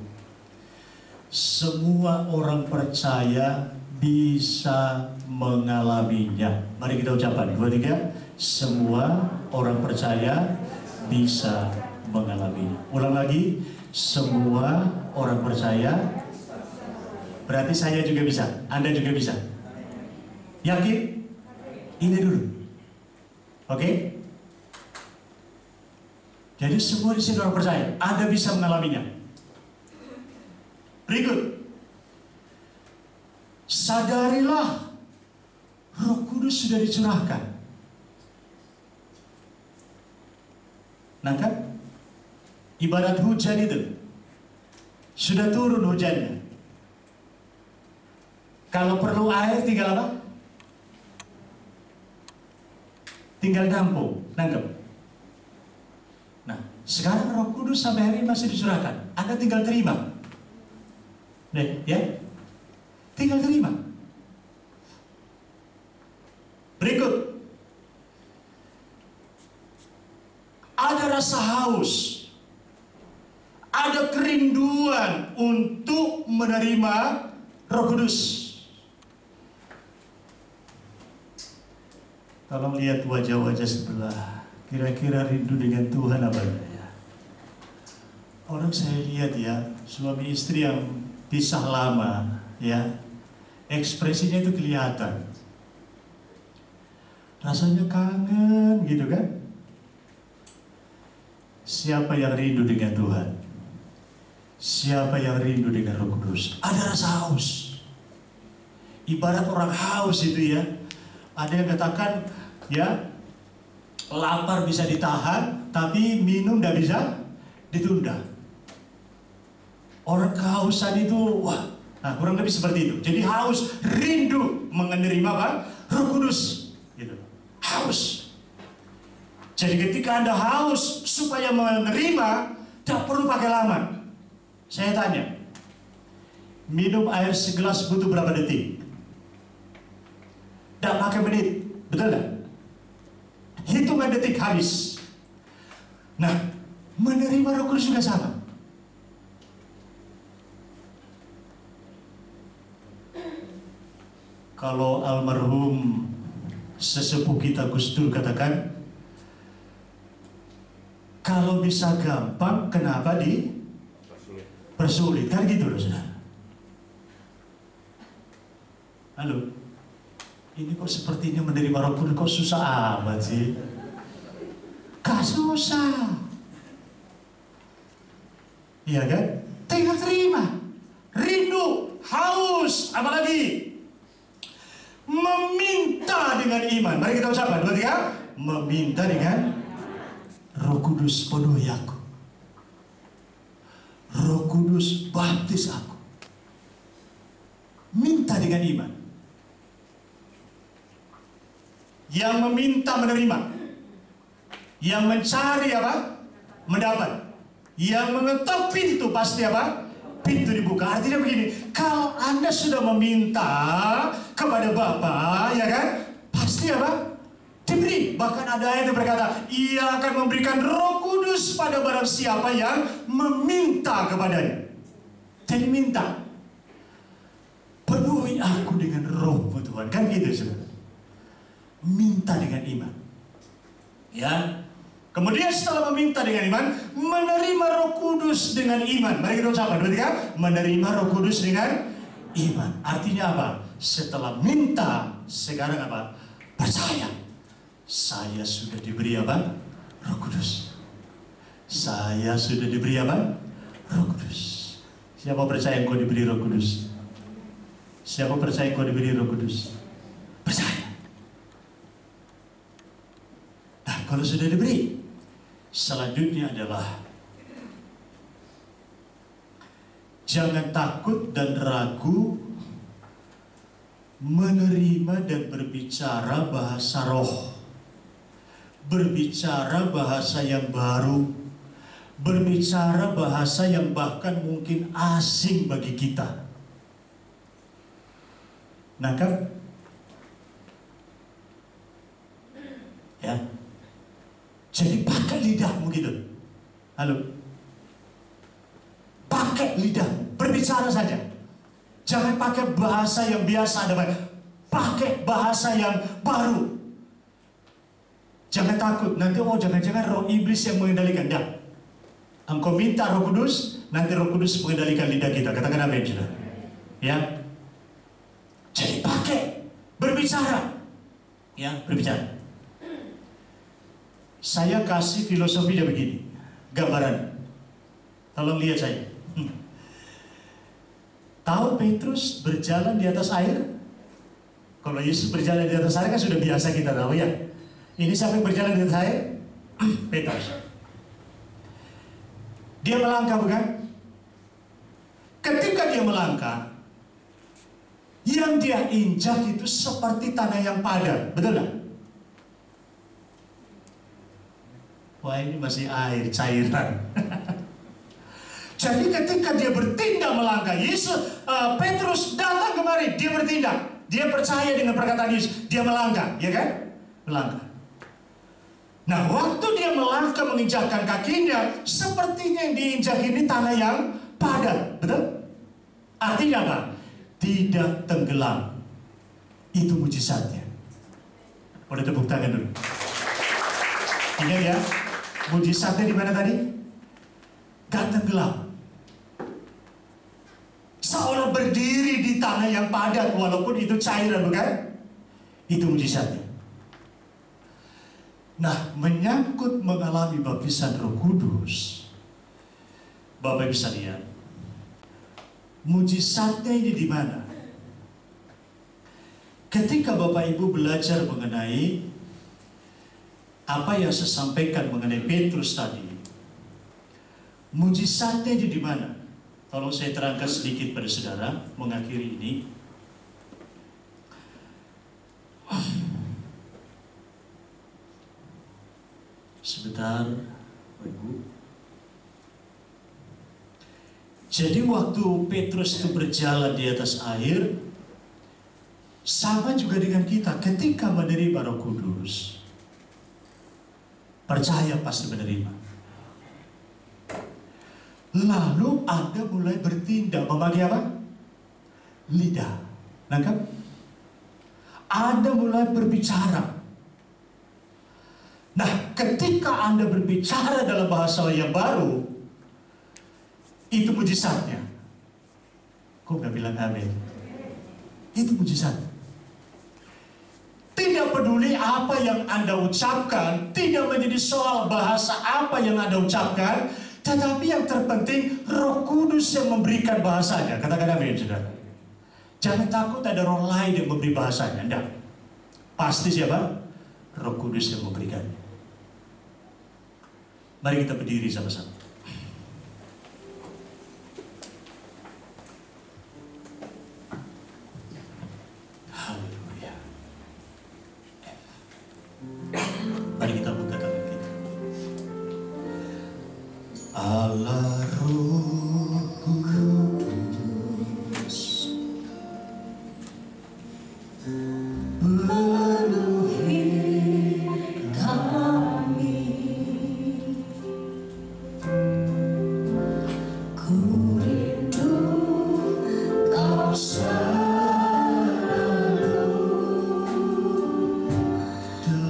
Semua orang percaya bisa mengalaminya. Mari kita ucapkan, 2, 3. Semua orang percaya bisa mengalaminya. Ulang lagi, semua orang percaya. Berarti saya juga bisa, Anda juga bisa. Yakin? Ini dulu. Oke? Jadi semua di sini orang percaya, Anda bisa mengalaminya. Berikut. Sadarilah, Roh Kudus sudah dicurahkan. Nah kan? Ibarat hujan itu. Sudah turun hujannya. Kalau perlu air tinggal apa? Tinggal nampung, nangkep. Nah, sekarang Roh Kudus sampai hari ini masih dicurahkan. Anda tinggal terima. Nih, ya. Tinggal terima. Berikut. Ada rasa haus. Ada kerinduan untuk menerima Roh Kudus. Tolong lihat wajah-wajah sebelah. Kira-kira rindu dengan Tuhan apa ya? Orang saya lihat ya, suami istri yang pisah lama, ya, ekspresinya itu kelihatan. Rasanya kangen gitu kan? Siapa yang rindu dengan Tuhan? Siapa yang rindu dengan Roh Kudus? Ada rasa haus. Ibarat orang haus itu ya. Ada yang katakan, ya, lapar bisa ditahan, tapi minum tidak bisa ditunda. Orang kehausan itu, wah, nah kurang lebih seperti itu. Jadi haus, rindu menerima apa? Roh Kudus. Gitu. Haus. Jadi ketika Anda haus supaya menerima, tidak perlu pakai lama. Saya tanya, minum air segelas butuh berapa detik? Tidak pakai menit, betul tidak? Hitungan detik habis. Nah, menerima Roh Kudus juga sama. Kalau almarhum sesepuh kita Gus Dur katakan, kalau bisa gampang, kenapa dipersulit? Kan gitu loh, saudara. Halo, ini kok sepertinya menerima Roh Kudus kok susah amat sih? Gak susah. Iya kan? Tinggal terima. Rindu, haus, apalagi meminta dengan iman. Mari kita ucapkan, 2, 3. Meminta dengan Roh Kudus penuhi aku. Roh Kudus baptis aku. Minta dengan iman. Yang meminta menerima. Yang mencari apa? Mendapat. Yang mengetuk pintu pasti apa? Pintu dibuka. Artinya begini, kalau Anda sudah meminta kepada Bapa, ya kan? Pasti apa? Diberi. Bahkan ada ayat yang berkata, Ia akan memberikan Roh Kudus pada barang siapa yang meminta kepadanya. Jadi minta. Penuhi aku dengan Roh-Mu Tuhan. Kan gitu, saudara. Minta dengan iman. Ya. Kemudian setelah meminta dengan iman, menerima Roh Kudus dengan iman. Mari kita ucapkan, 2, 3. Menerima Roh Kudus dengan iman. Artinya apa? Setelah minta, sekarang apa? Percaya. Saya sudah diberi apa? Roh Kudus. Saya sudah diberi apa? Roh Kudus. Siapa percaya engkau diberi Roh Kudus? Siapa percaya engkau diberi Roh Kudus? Percaya. Nah, kalau sudah diberi, selanjutnya adalah jangan takut dan ragu menerima dan berbicara bahasa roh. Berbicara bahasa yang baru, berbicara bahasa yang bahkan mungkin asing bagi kita. Nangkap? Ya. Jadi pakai lidahmu gitu. Halo. Pakai lidahmu, berbicara saja. Jangan pakai bahasa yang biasa ada. Pakai bahasa yang baru. Jangan takut, nanti jangan-jangan roh iblis yang mengendalikan. Dah. Engkau minta Roh Kudus, nanti Roh Kudus mengendalikan lidah kita. Katakan amin, saudara. Ya. Jadi pakai, berbicara. Ya, berbicara. Saya kasih filosofinya begini, gambaran. Tolong lihat saya. Tahu Petrus berjalan di atas air? Kalau Yesus berjalan di atas air kan sudah biasa kita tahu ya. Ini siapa yang berjalan di atas air? Petrus. Dia melangkah bukan? Ketika dia melangkah, yang dia injak itu seperti tanah yang padat, betul tak? Wah, ini masih air, cairan. Jadi ketika dia bertindak melangkah, Petrus datang kemari, dia bertindak. Dia percaya dengan perkataan Yesus, dia melangkah, ya kan? Melangkah. Nah, waktu dia melangkah menginjakkan kakinya, sepertinya yang diinjak ini tanah yang padat, betul? Artinya apa? Tidak tenggelam. Itu mujizatnya. Boleh tepuk tangan dulu. Ingat ya, mujizatnya di mana tadi? Gak tenggelam. Seolah berdiri di tanah yang padat, walaupun itu cairan, bukan? Itu mujizatnya. Nah, menyangkut mengalami baptisan Roh Kudus, Bapak bisa lihat, mujizatnya ini di mana? Ketika Bapak Ibu belajar mengenai apa yang saya sampaikan mengenai Petrus tadi, mujizatnya ini di mana? Tolong saya terangkan sedikit pada saudara mengakhiri ini. Sebentar, Bapak Ibu. Jadi waktu Petrus itu berjalan di atas air, sama juga dengan kita ketika menerima Roh Kudus. Percaya pasti menerima. Lalu Anda mulai bertindak memakai apa? Lidah. Nangkap? Anda mulai berbicara. Nah, ketika Anda berbicara dalam bahasa yang baru, itu mujizatnya. Kok nggak bilang amin? Itu mujizat. Tidak peduli apa yang Anda ucapkan, tidak menjadi soal bahasa apa yang Anda ucapkan, tetapi yang terpenting Roh Kudus yang memberikan bahasanya. Katakan amin, saudara. Jangan takut ada roh lain yang memberi bahasanya. Tidak. Pasti siapa? Roh Kudus yang memberikannya. Mari kita berdiri sama-sama. Haleluya. Mari kita buka tangan kita. Allah Roh Kudus, Penuhi kami, ku rindu Kau selalu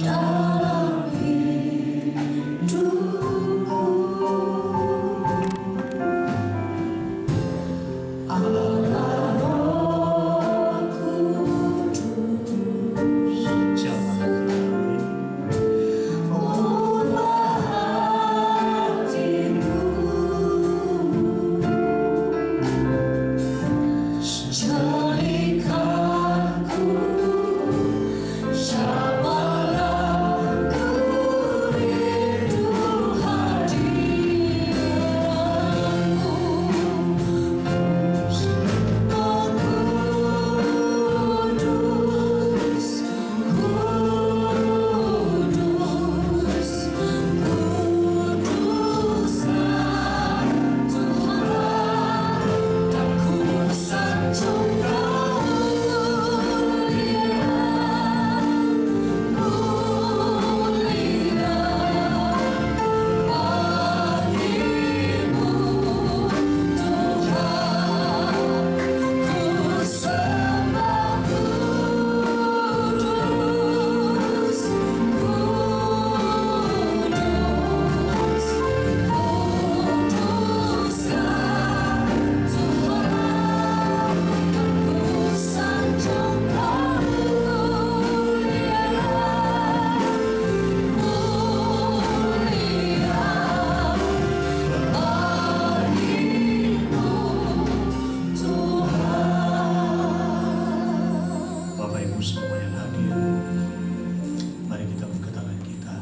dalam hidupku. Allah Roh Kudus, jangan kami ubah hatiku, jadikanku syamalah, ku rindu hadiratmu. Oh Kudus, Kudus, Kuduslah Tuhan, dan ku sanjungkan mulia bagimu Tuhan. Ku sembah Kudus, Kudus, Kuduslah Tuhan, ku sanjungkan mulia bagimu Tuhan. Bapak Ibu semua yang hadir, mari kita buka tangan kita.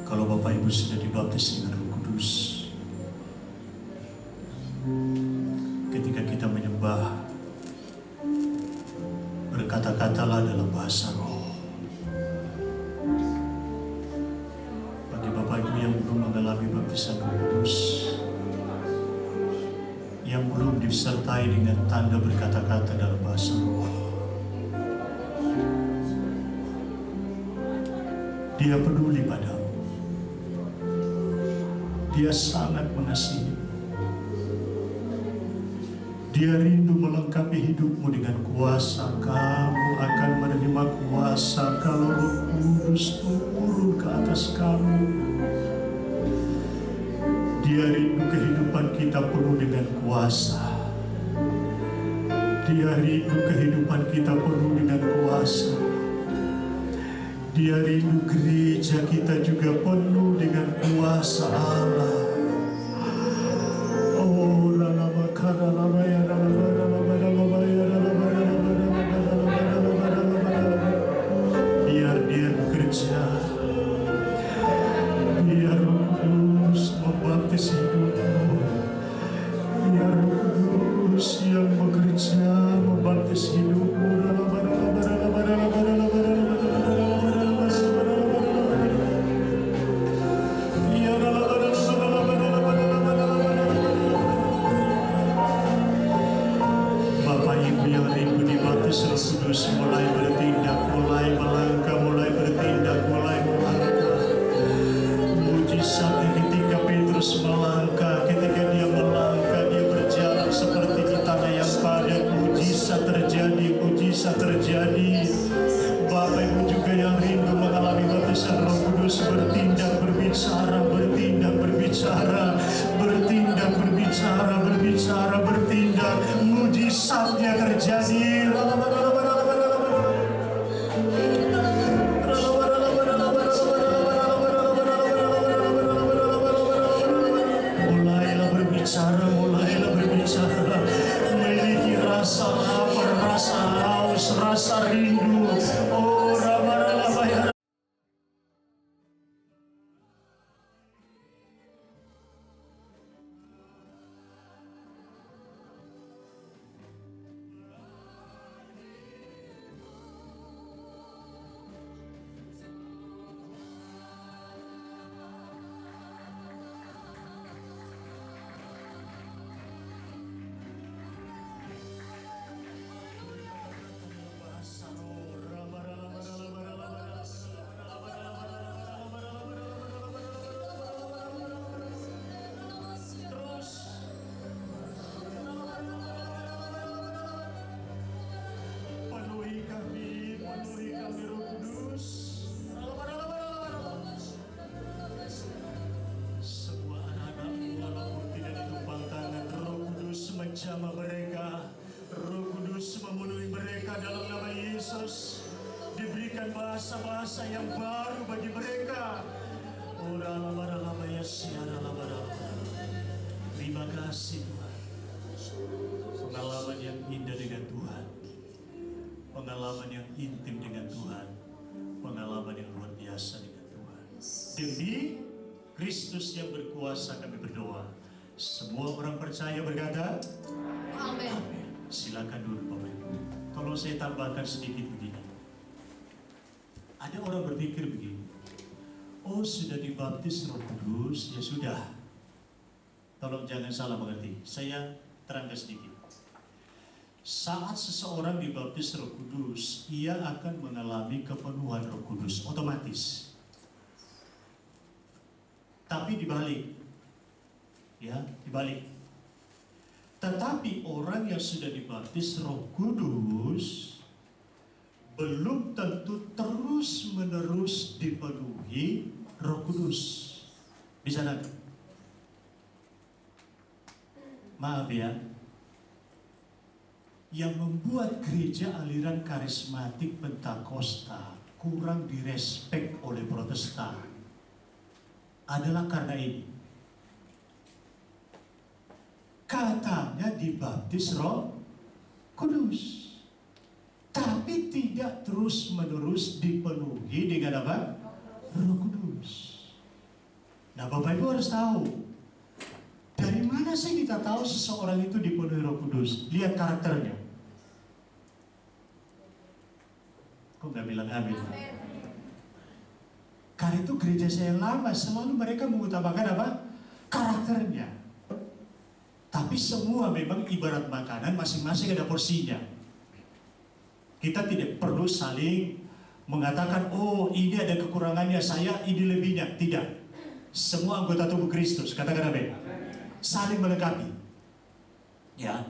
Kalau Bapak Ibu sudah dibaptis dengan Roh Kudus, ketika kita menyembah, berkata-katalah dalam bahasa roh. Bagi Bapak Ibu yang belum mengalami baptisan Roh Kudus, yang belum disertai dengan tanda berkata-kata dalam bahasa roh, Dia peduli padamu. Dia sangat mengasihi. Dia rindu melengkapi hidupmu dengan kuasa. Kamu akan menerima kuasa kalau Roh Kudus turun ke atas kamu. Dia rindu kehidupan kita penuh dengan kuasa. Dia rindu kehidupan kita penuh dengan kuasa. Dia rindu gereja kita juga penuh dengan kuasa Allah. Oh, biar dia bekerja. Biar Roh Kudus membaptis hidupmu. Biar Roh Kudus yang bekerja membaptis hidupmu. berbicara, bertindak, mujizatnya terjadi. Mulailah berbicara, memiliki rasa lapar, rasa haus, rasa rindu. Oh, Rabarabaya. Penuhi kami Roh Kudus. Semua anak-anakmu walaupun tidak ditumpang tangan, Roh Kudus menjamah mereka. Roh Kudus memenuhi mereka dalam nama Yesus. Diberikan bahasa-bahasa yang baru bagi mereka. Terima kasih Tuhan. Pengalaman yang indah dengan Tuhan, pengalaman yang intim dengan Tuhan, pengalaman yang luar biasa dengan Tuhan. Demi Kristus yang berkuasa kami berdoa. Semua orang percaya berkata, Amin. Amin. Silakan duduk Bapak Ibu. Tolong saya tambahkan sedikit begini. Ada orang berpikir begini, oh sudah dibaptis Roh Kudus, ya sudah. Tolong jangan salah mengerti. Saya terangkan sedikit. Saat seseorang dibaptis Roh Kudus, ia akan mengalami kepenuhan Roh Kudus otomatis. Tapi dibalik, ya dibalik. Tetapi orang yang sudah dibaptis Roh Kudus belum tentu terus-menerus dipenuhi Roh Kudus. Bisa nanti? Maaf ya, yang membuat gereja aliran karismatik Pentakosta kurang direspek oleh Protestan adalah karena ini. Katanya dibaptis Roh Kudus, tapi tidak terus-menerus dipenuhi dengan apa? Roh Kudus. Nah, Bapak Ibu harus tahu, dari mana sih kita tahu seseorang itu dipenuhi Roh Kudus? Lihat karakternya. Kok nggak bilang amin? Karena itu gereja saya yang lama selalu mereka mengutamakan apa? Karakternya. Tapi semua memang ibarat makanan, masing-masing ada porsinya. Kita tidak perlu saling mengatakan, oh ini ada kekurangannya, saya ini lebihnya. Tidak. Semua anggota tubuh Kristus, katakan amin. Saling melengkapi. Ya.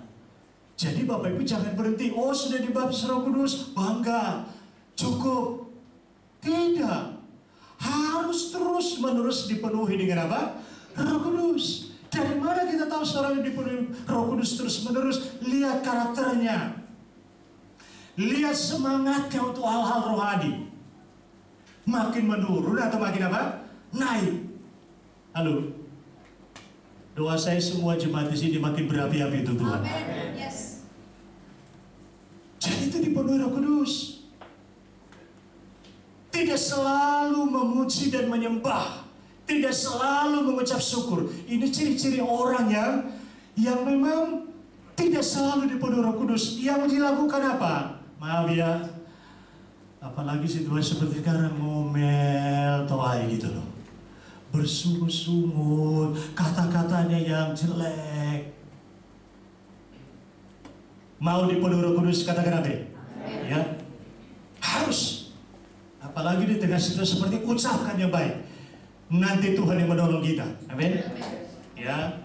Jadi Bapak Ibu jangan berhenti, oh sudah dibaptis Roh Kudus, bangga, cukup. Tidak. Harus terus-menerus dipenuhi dengan apa? Roh Kudus. Dari mana kita tahu seorang yang dipenuhi Roh Kudus terus-menerus? Lihat karakternya. Lihat semangatnya untuk hal-hal rohani. Makin menurun atau makin apa? Naik. Halo. Doa saya semua jemaat di sini makin berapi-api itu Tuhan. Amin. Yes. Jadi itu dipenuhi Roh Kudus. Tidak selalu memuji dan menyembah, tidak selalu mengucap syukur. Ini ciri-ciri orang yang memang tidak selalu dipenuhi Roh Kudus. Yang dilakukan apa? Maaf ya, apalagi situasi seperti sekarang, ngomel atau gitu loh, bersungut-sungut, kata-katanya yang jelek. Mau dipenuhi Roh Kudus, katakan apa? Ya, harus. Apalagi di tengah situasi seperti, ucapkan yang baik. Nanti Tuhan yang menolong kita. Amin. Ya.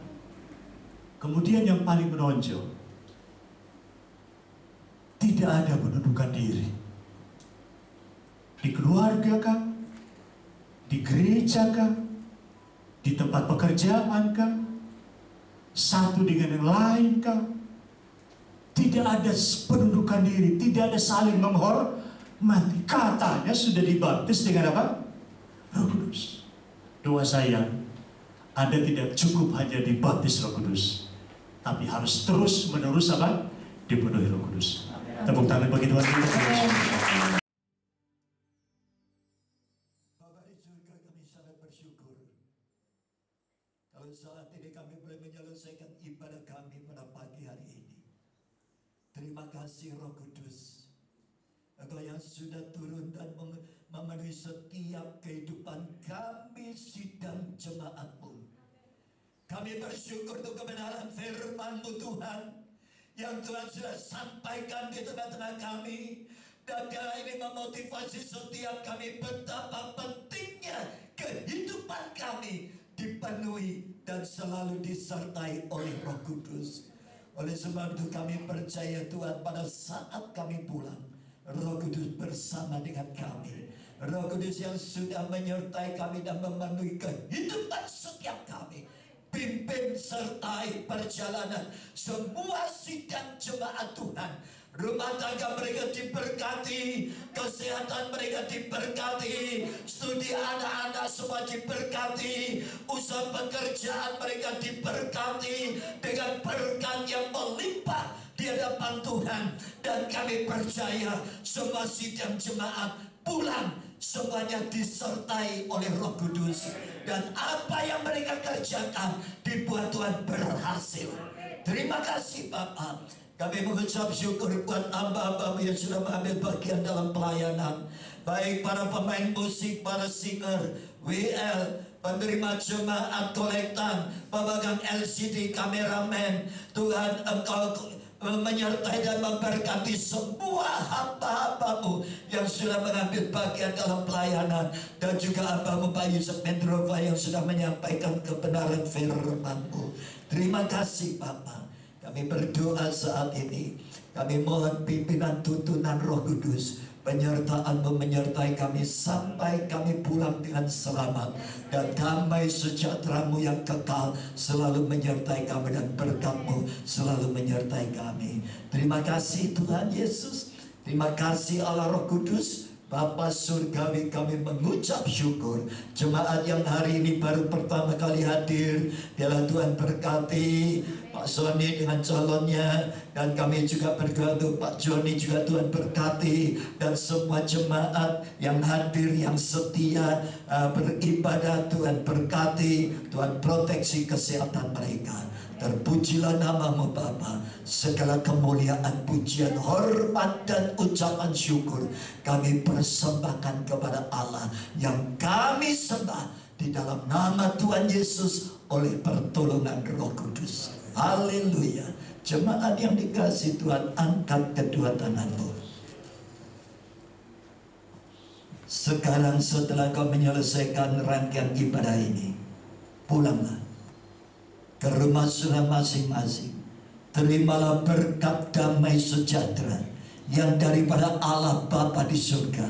Kemudian yang paling menonjol, tidak ada penundukan diri. Di keluarga kah? Di gereja kah? di tempat pekerjaan kah, satu dengan yang lain kah. Tidak ada penundukan diri, tidak ada saling menghormati. Katanya sudah dibaptis dengan apa? Roh Kudus. Doa saya, Anda tidak cukup hanya dibaptis Roh Kudus, tapi harus terus menerus apa? Dipenuhi Roh Kudus. Tepuk tangan bagi Tuhan. Bapa di surga, kami sangat bersyukur kalau saat ini kami boleh menyelesaikan ibadah kami pada pagi hari ini. Terima kasih Roh Kudus, Engkau yang sudah turun dan memenuhi setiap kehidupan kami sidang jemaat-Mu. Kami bersyukur untuk kebenaran firman-Mu Tuhan, yang Tuhan sudah sampaikan di tengah-tengah kami. Dan kali ini memotivasi setiap kami betapa pentingnya kehidupan kami dipenuhi dan selalu disertai oleh Roh Kudus. Oleh sebab itu kami percaya Tuhan, pada saat kami pulang, Roh Kudus bersama dengan kami. Roh Kudus yang sudah menyertai kami dan memenuhi kehidupan setiap kami. Pimpin sertai perjalanan semua sidang jemaat Tuhan. Rumah tangga mereka diberkati, kesehatan mereka diberkati, studi anak-anak semua diberkati, usaha pekerjaan mereka diberkati dengan berkat yang melimpah di hadapan Tuhan. Dan kami percaya semua sidang jemaat pulang semuanya disertai oleh Roh Kudus, dan apa yang mereka kerjakan dibuat Tuhan berhasil. Terima kasih Bapa. Kami mengucap syukur buat hamba-hamba yang sudah mengambil bagian dalam pelayanan, baik para pemain musik, para singer, WL, penerima jemaat kolektan, pemegang LCD, kameramen. Tuhan, Engkau menyertai dan memberkati semua hamba-hamba-Mu yang sudah mengambil bagian dalam pelayanan, dan juga hamba-Mu Pak Yusuf Mendrova yang sudah menyampaikan kebenaran firman-Mu. Terima kasih Bapa. Kami berdoa saat ini, kami mohon pimpinan tuntunan Roh Kudus, penyertaan-Mu menyertai kami sampai kami pulang dengan selamat, dan damai sejahtera-Mu yang kekal selalu menyertai kami, dan berkat-Mu selalu menyertai kami. Terima kasih Tuhan Yesus, terima kasih Allah Roh Kudus. Bapa Surgawi, kami mengucap syukur jemaat yang hari ini baru pertama kali hadir. Biarlah Tuhan berkati Pak Sony dengan calonnya, dan kami juga berdoa untuk Pak Joni juga Tuhan berkati, dan semua jemaat yang hadir yang setia beribadah. Tuhan berkati, Tuhan proteksi kesehatan mereka. Terpujilah nama-Mu Bapa. Segala kemuliaan, pujian, hormat dan ucapan syukur kami persembahkan kepada Allah yang kami sembah di dalam nama Tuhan Yesus oleh pertolongan Roh Kudus. Haleluya. Jemaat yang dikasihi Tuhan, angkat kedua tanganmu. Sekarang setelah kau menyelesaikan rangkaian ibadah ini, pulanglah ke rumah saudara masing-masing. Terimalah berkat damai sejahtera yang daripada Allah Bapa di surga